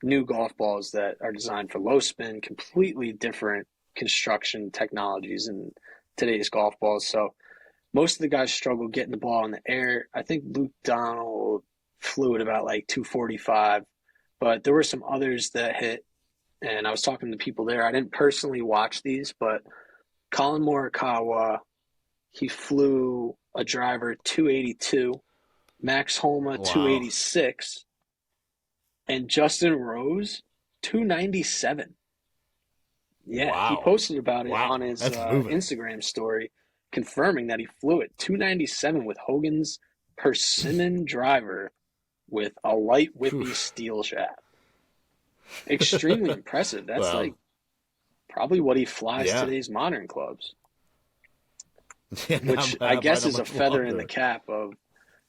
new golf balls that are designed for low spin, completely different construction technologies in today's golf balls. So most of the guys struggle getting the ball in the air. I think Luke Donald flew at about like 245, but there were some others that hit, and I was talking to people there. I didn't personally watch these, but Colin Morikawa, he flew a driver 282, Max Homa 286, and Justin Rose 297. Yeah, he posted about it on his Instagram story, confirming that he flew it 297 with Hogan's persimmon driver with a light whippy steel shaft. Extremely impressive. That's like probably what he flies today's modern clubs. Which I guess is a feather in the cap of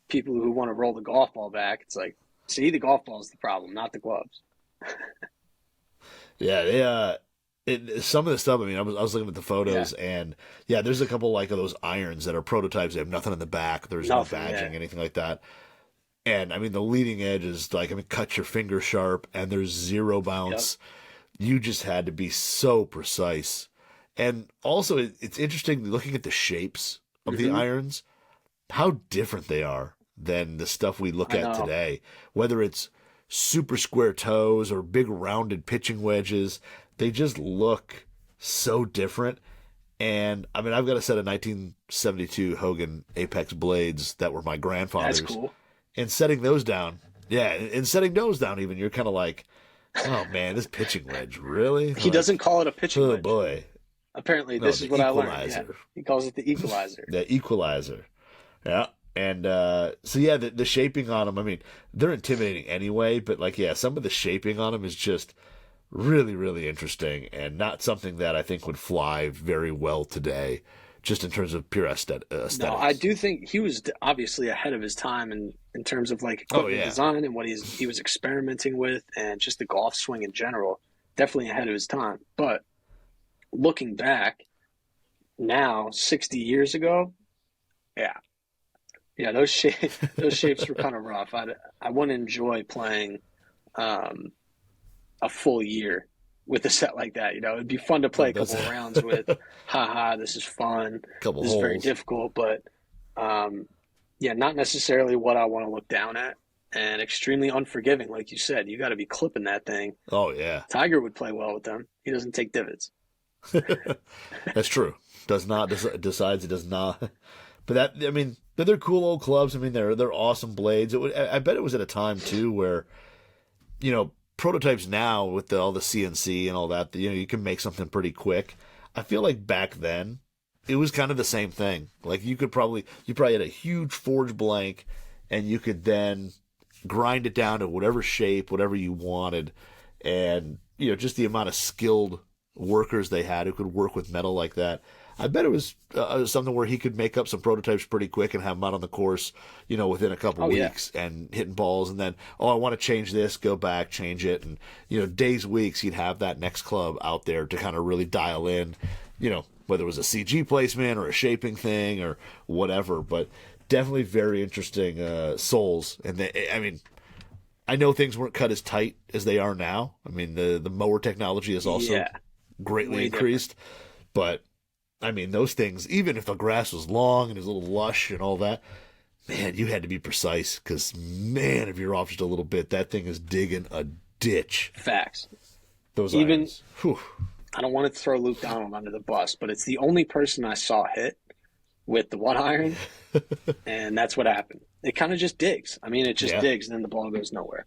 people who want to roll the golf ball back. It's like, see, the golf ball is the problem, not the clubs. Some of the stuff, I mean, I was looking at the photos, and there's a couple like of those irons that are prototypes. They have nothing in the back. There's no badging, anything like that. And I mean, the leading edge is like, cut your finger sharp, and there's zero bounce. Yep. You just had to be so precise. And also, it's interesting looking at the shapes of the irons, how different they are. than the stuff we look I at know. today. Whether it's super square toes or big rounded pitching wedges, they just look so different. And I mean, I've got a set of 1972 Hogan Apex blades that were my That's grandfather's. cool. And setting those down, yeah, and setting those down, even you're kind of like, oh man, this pitching wedge, really? He doesn't Like, call it a pitching oh wedge. boy, Apparently, no, this is the what I learned. Yeah, equalizer, he calls it the equalizer. the equalizer, yeah. And so yeah, the shaping on them, I mean, they're intimidating anyway, but like yeah, some of the shaping on them is just really, really interesting and not something that I think would fly very well today, just in terms of pure No, I aesthetics. do think he was obviously ahead of his time in terms of like Oh equipment yeah, design and what he was experimenting with and just the golf swing in general. Definitely ahead of his time. But looking back now, 60 years ago, yeah, yeah, those shapes were kind of rough. I wouldn't enjoy playing um, a full year with a set like that. You know, it'd be fun to play well, a that's couple of rounds with. Haha, this is fun. a couple This is very holes. difficult, but um, yeah, not necessarily what I want to look down at, and extremely unforgiving. Like you said, you got to be clipping that thing. Oh yeah, Tiger would play well with them. He doesn't take divots. that's true. Does not decides it does not. But that I mean, they're cool old clubs. I mean, they're awesome blades. I bet it was at a time too where prototypes now with all the CNC and all that, you can make something pretty quick. I feel like back then it was kind of the same thing. Like you probably had a huge forge blank, and you could then grind it down to whatever shape, whatever you wanted, and just the amount of skilled workers they had who could work with metal like that. I bet it was something where he could make up some prototypes pretty quick and have them out on the course, within a couple Oh yeah, weeks and hitting balls. And then, oh, I want to change this, go back, change it. And, days, weeks, he'd have that next club out there to kind of really dial in, whether it was a CG placement or a shaping thing or whatever. But definitely very interesting souls. And I mean, I know things weren't cut as tight as they are now. I mean, the mower technology has also yeah, greatly way different. increased. But I mean, those things, even if the grass was long and it was a little lush and all that, man, you had to be precise because, man, if you're off just a little bit, that thing is digging a ditch. Facts. Those Even irons. Whew. I don't want to throw Luke Donald under the bus, but it's the only person I saw hit with the one iron, and that's what happened. It kind of just digs. I mean, it just Yeah. digs, and then the ball goes nowhere.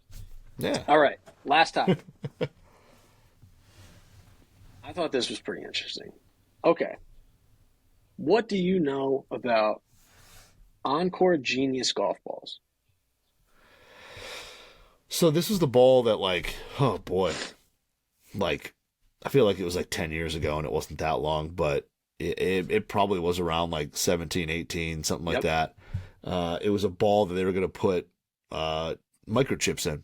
Yeah. All right, last topic. I thought this was pretty interesting. Okay, what do you know about Encore Genius golf balls? So this is the ball that, like, oh boy, like, I feel like it was like 10 years ago and it wasn't that long, but it probably was around like 17, 18, something like Yep. that. It was a ball that they were going to put microchips in,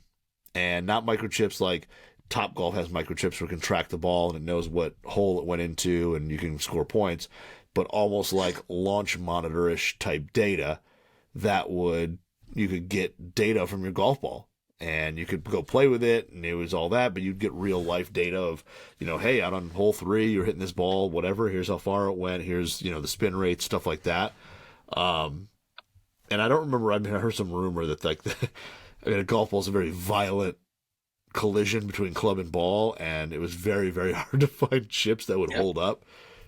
and not microchips like Top Golf has microchips where it can track the ball and it knows what hole it went into and you can score points, but almost like launch monitor-ish type data that you could get data from your golf ball and you could go play with it and it was all that, but you'd get real life data of, hey, out on hole 3, you're hitting this ball, whatever, here's how far it went, here's, the spin rate, stuff like that. And I don't remember, I mean, I heard some rumor that like, a golf ball is a very violent collision between club and ball, and it was very, very hard to find chips that would Yep. hold up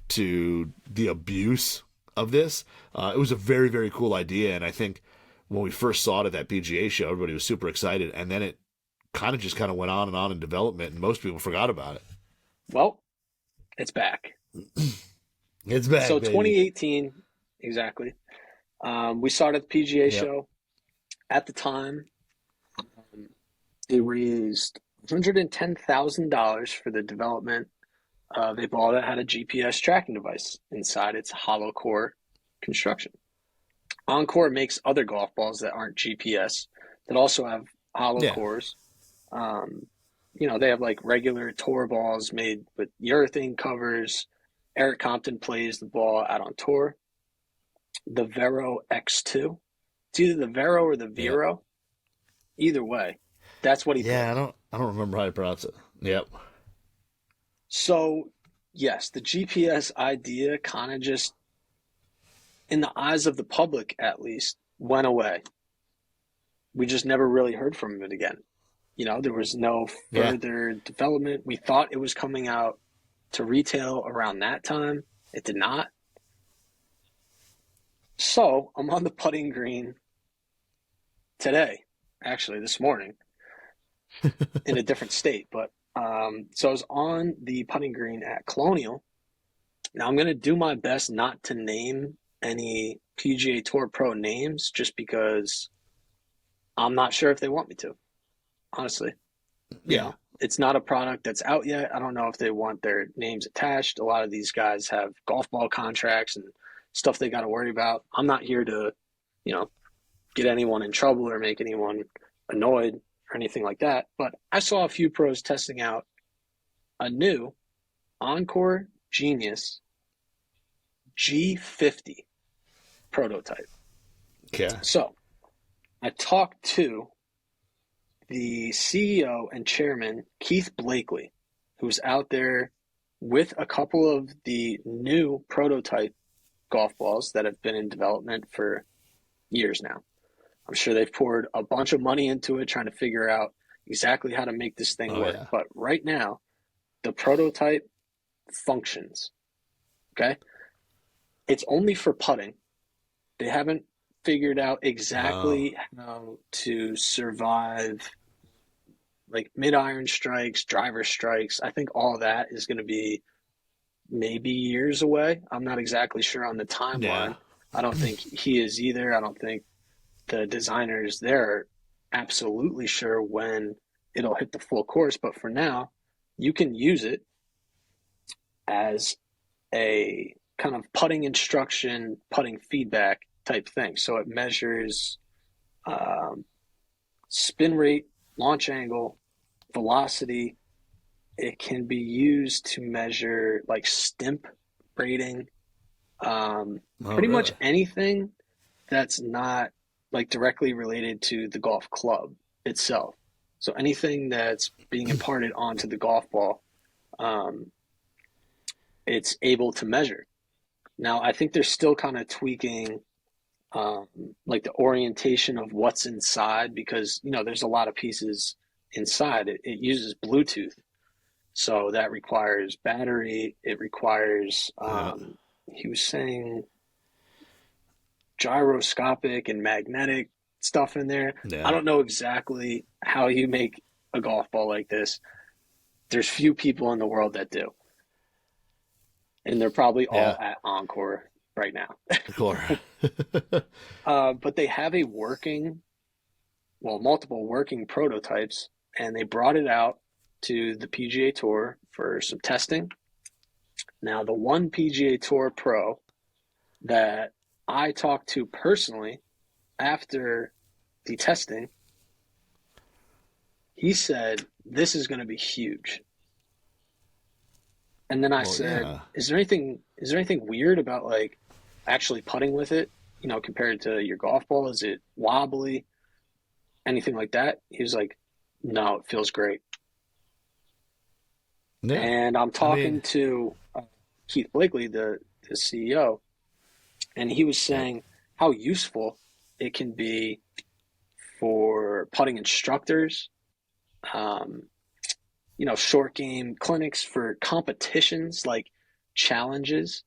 to the abuse of this. It was a very, very cool idea, and I think when we first saw it at that PGA show, everybody was super excited, and then it kind of went on and on in development, and most people forgot about it. Well, it's back. It's back, So baby. 2018, exactly. We saw it at the PGA Yep. show. At the time, they raised $110,000 for the development of a ball that had a GPS tracking device inside its hollow core construction. Encore makes other golf balls that aren't GPS that also have hollow Yeah. cores. They have like regular tour balls made with urethane covers. Eric Compton plays the ball out on tour. The Vero X2. It's either the Vero or the Yep. Vero. Either way, that's what he Yeah, plays. I don't remember how to pronounce it. Yep. So, yes, the GPS idea kind of just, in the eyes of the public at least, went away. we just never really heard from it again. There was no Yeah. further development. We thought it was coming out to retail around that time. It did not. So I'm on the putting green today, actually this morning, in a different state. But so I was on the putting green at Colonial. Now I'm going to do my best not to name any PGA Tour Pro names just because I'm not sure if they want me to, honestly. Yeah. It's not a product that's out yet. I don't know if they want their names attached. A lot of these guys have golf ball contracts and stuff they got to worry about. I'm not here to, you know, get anyone in trouble or make anyone annoyed or anything like that. But I saw a few pros testing out a new Encore Genius G50 prototype. Okay. So I talked to the CEO and chairman, Keith Blakely, who's out there with a couple of the new prototype golf balls that have been in development for years now. I'm sure they've poured a bunch of money into it trying to figure out exactly how to make this thing work. Yeah. But right now, the prototype functions. Okay? It's only for putting. They haven't figured out exactly how to survive like mid-iron strikes, driver strikes. I think all that is going to be maybe years away. I'm not exactly sure on the timeline. Yeah. I don't think he is either. I don't think the designers there are absolutely sure when it'll hit the full course. But for now, you can use it as a kind of putting instruction, putting feedback type thing. So it measures spin rate, launch angle, velocity. It can be used to measure like stimp rating, pretty much anything that's not like directly related to the golf club itself. So anything that's being imparted onto the golf ball, it's able to measure. Now, I think they're still kind of tweaking like the orientation of what's inside because, there's a lot of pieces inside. It uses Bluetooth. So that requires battery. It requires, he was saying, gyroscopic and magnetic stuff in there. Yeah. I don't know exactly how you make a golf ball like this. There's few people in the world that do. And they're probably all at Encore right now. Encore. But they have multiple working prototypes, and they brought it out to the PGA Tour for some testing. Now, the one PGA Tour pro that I talked to personally after the testing, he said, this is going to be huge. And then I said, is there anything weird about like actually putting with it, compared to your golf ball? Is it wobbly? Anything like that? He was like, no, it feels great. Yeah. And I'm talking to Keith Blakely, the CEO, and he was saying how useful it can be for putting instructors, short game clinics, for competitions like challenges.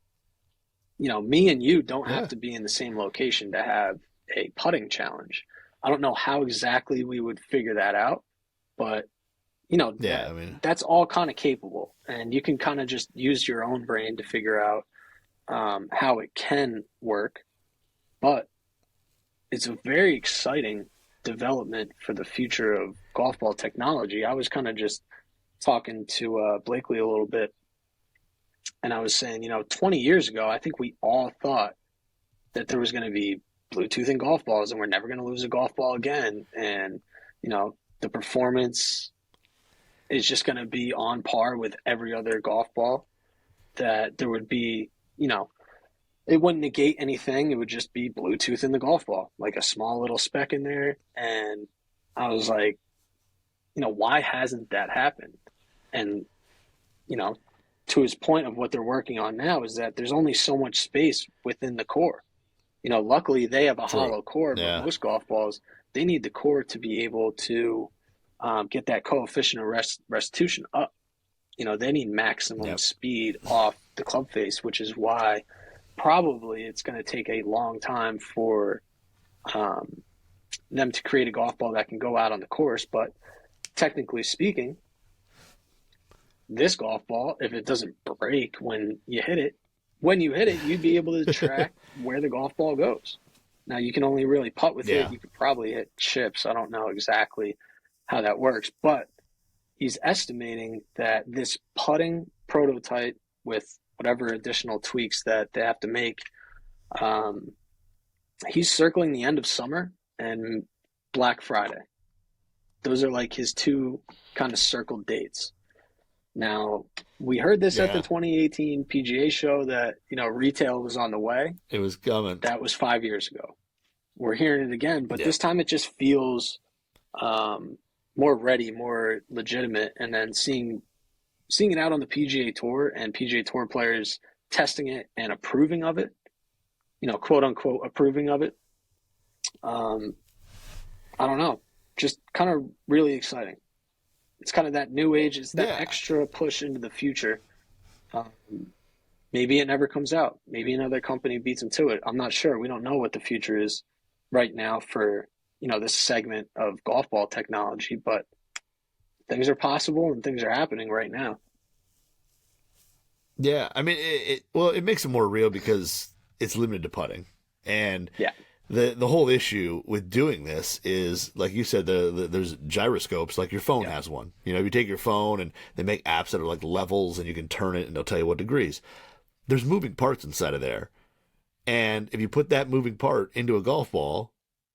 Me and you don't have to be in the same location to have a putting challenge. I don't know how exactly we would figure that out, but that's all kind of capable, and you can kind of just use your own brain to figure out how it can work. But it's a very exciting development for the future of golf ball technology. I was kind of just talking to Blakely a little bit, and I was saying, 20 years ago, I think we all thought that there was going to be Bluetooth in golf balls and we're never going to lose a golf ball again. And, the performance is just going to be on par with every other golf ball, that there would be, it wouldn't negate anything. It would just be Bluetooth in the golf ball, like a small little speck in there. And I was like, why hasn't that happened? And, to his point of what they're working on now is that there's only so much space within the core. Luckily they have a hollow core, but most golf balls, they need the core to be able to get that coefficient of restitution up. They need maximum Yep. speed off the club face, which is why probably it's going to take a long time for them to create a golf ball that can go out on the course. But technically speaking, this golf ball, if it doesn't break when you hit it, you'd be able to track where the golf ball goes. Now, you can only really putt with Yeah. it. You could probably hit chips. I don't know exactly how that works, but he's estimating that this putting prototype with whatever additional tweaks that they have to make, he's circling the end of summer and Black Friday. Those are like his two kind of circled dates. Now, we heard this at the Yeah. 2018 PGA show that, retail was on the way. It was coming. That was 5 years ago. We're hearing it again, but Yeah. this time it just feels more ready, more legitimate. And then seeing it out on the PGA Tour and PGA Tour players testing it and approving of it, quote unquote approving of it. I don't know, just kind of really exciting. It's kind of that new age. It's that extra push into the future. Maybe it never comes out. Maybe another company beats them to it. I'm not sure. We don't know what the future is right now for, this segment of golf ball technology, but things are possible and things are happening right now. Yeah, I mean, it makes it more real because it's limited to putting, and Yeah. the whole issue with doing this is, like you said, there's gyroscopes. Like your phone has one. You take your phone and they make apps that are like levels, and you can turn it and they'll tell you what degrees. There's moving parts inside of there, and if you put that moving part into a golf ball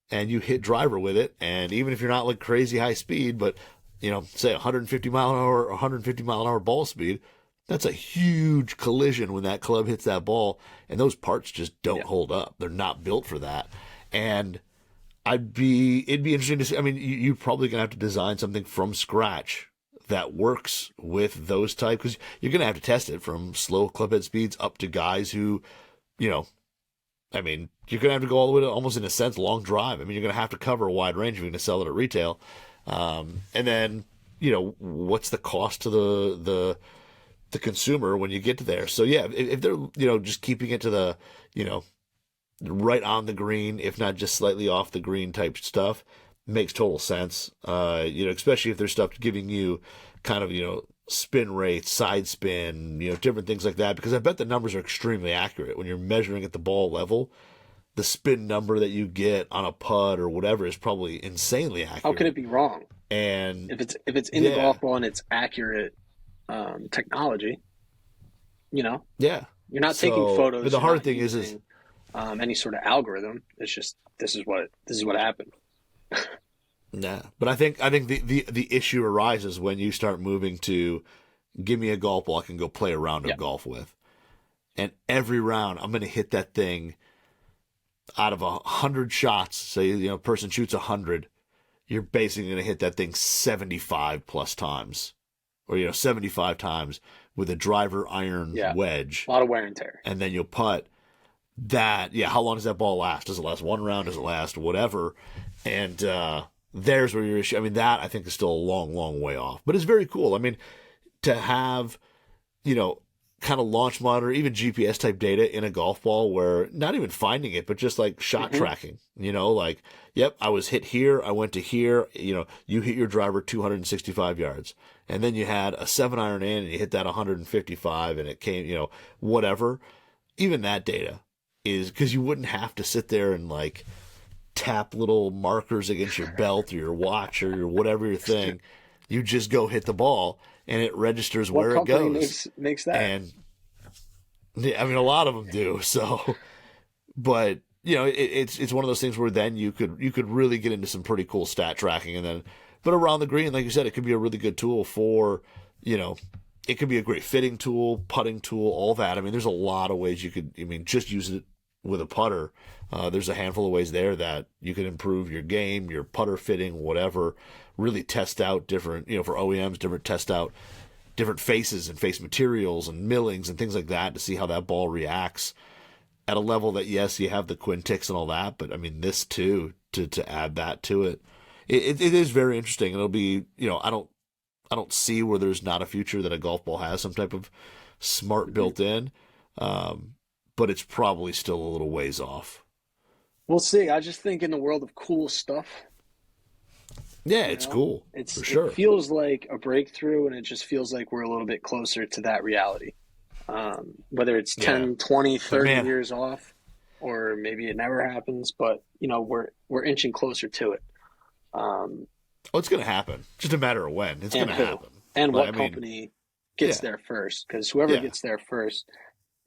and you hit driver with it, and even if you're not like crazy high speed, but say 150 mile an hour, 150 mile an hour ball speed, that's a huge collision when that club hits that ball, and those parts just don't hold up. They're not built for that. And it'd be interesting to see. I mean, you're probably gonna have to design something from scratch that works with those type, because you're gonna have to test it from slow clubhead speeds up to guys who, I mean, you're gonna have to go all the way to almost, in a sense, long drive. I mean, you're gonna have to cover a wide range if you're gonna sell it at retail. And then what's the cost to the consumer when you get to there? So yeah, if they're just keeping it to the right on the green, if not just slightly off the green type stuff, makes total sense. Especially if there's stuff giving you kind of spin rates, side spin, different things like that, because I bet the numbers are extremely accurate when you're measuring at the ball level. The spin number that you get on a putt or whatever is probably insanely accurate. How can it be wrong? And if it's in the golf ball and it's accurate technology, yeah, you're not taking photos. But the hard thing is any sort of algorithm. It's just this is what happened. Nah, but I think the issue arises when you start moving to, give me a golf ball I can go play a round of golf with, and every round I'm going to hit that thing. Out of 100 shots, say a person shoots 100, you're basically going to hit that thing 75 plus times, or 75 times with a driver iron wedge. A lot of wear and tear. And then you'll putt that. Yeah, how long does that ball last? Does it last one round? Does it last whatever? And there's where your issue. I mean, that I think is still a long, long way off. But it's very cool. I mean, to have kind of launch monitor, even GPS type data in a golf ball, where not even finding it, but just like shot tracking, like, yep, I was hit here, I went to here, you hit your driver 265 yards, and then you had a 7-iron in and you hit that 155 and it came, whatever. Even that data is, because you wouldn't have to sit there and like tap little markers against your belt or your watch or your whatever your thing. You just go hit the ball and it registers where it goes. Makes that. And I mean, a lot of them do. So, but it's one of those things where then you could really get into some pretty cool stat tracking, and then, but around the green, like you said, it could be a really good tool for, it could be a great fitting tool, putting tool, all that. I mean, there's a lot of ways you could, just use it with a putter. There's a handful of ways there that you can improve your game, your putter fitting, whatever. Really test out different, for OEMs, test out different faces and face materials and millings and things like that to see how that ball reacts at a level that, yes, you have the Quintix and all that, but I mean, this too, to add that to it. It is very interesting. It'll be, I don't see where there's not a future that a golf ball has some type of smart built in, but it's probably still a little ways off. We'll see. I just think in the world of cool stuff, Yeah, it's cool for sure. It feels like a breakthrough, and it just feels like we're a little bit closer to that reality. Whether it's 10, 20, 30 years off, or maybe it never happens, but we're inching closer to it. It's going to happen. Just a matter of when. It's going to happen. And what company gets there first, because whoever gets there first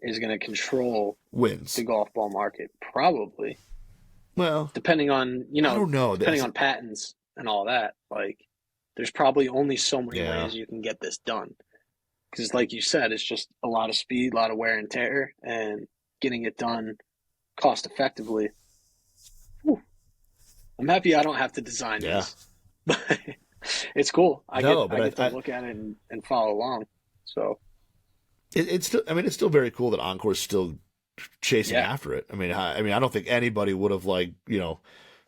is going to control wins the golf ball market, probably. Well, depending on I don't know. Depending on patents and all that, like there's probably only so many ways you can get this done. Because, like you said, it's just a lot of speed, a lot of wear and tear, and getting it done cost effectively. Whew. I'm happy I don't have to design this, but it's cool. I get to look at it and follow along. So it's still very cool that Encore's still chasing after it. I mean, I don't think anybody would have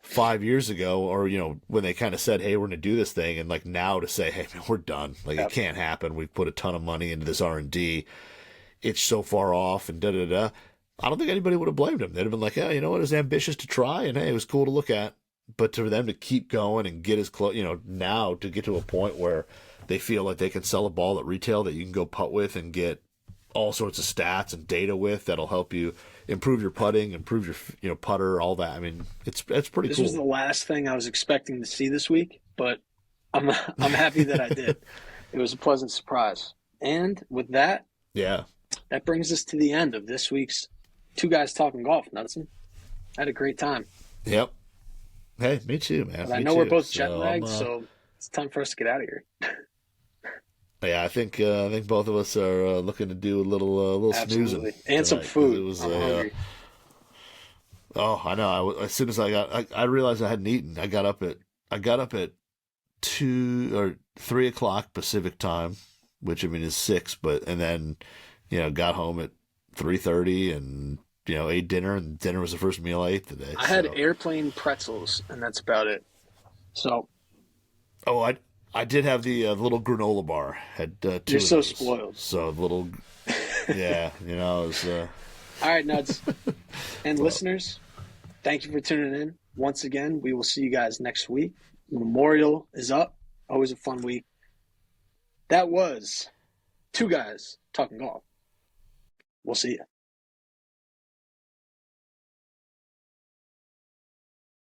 5 years ago, or when they kind of said, "Hey, we're going to do this thing," and now to say, "Hey, man, we're done. It can't happen. We've put a ton of money into this R&D. It's so far off," and da da da. I don't think anybody would have blamed him. They'd have been like, "Yeah, you know what? It was ambitious to try, and hey, it was cool to look at." But for them to keep going and get as close, now to get to a point where they feel like they can sell a ball at retail that you can go putt with and get all sorts of stats and data with that'll help you improve your putting, improve your putter, all that. I mean, it's pretty cool. This was the last thing I was expecting to see this week, but I'm happy that I did. It was a pleasant surprise. And with that, that brings us to the end of this week's Two Guys Talking Golf, Knudsen. I had a great time. Yep. Hey, me too, man. I know we're both jet lagged, so it's time for us to get out of here. Yeah, I think both of us are looking to do a little snoozing and tonight. Some food. It was hungry. I know. As soon as I realized I hadn't eaten, I got up at 2 or 3 o'clock Pacific time, which is 6, and then got home at 3:30 and ate dinner, and dinner was the first meal I ate today. I had airplane pretzels, and that's about it. So. I did have the little granola bar. Had 2 You're of so those. spoiled. So little, it was. All right, Nuds. And listeners, thank you for tuning in. Once again, we will see you guys next week. Memorial is up. Always a fun week. That was Two Guys Talking Golf. We'll see you.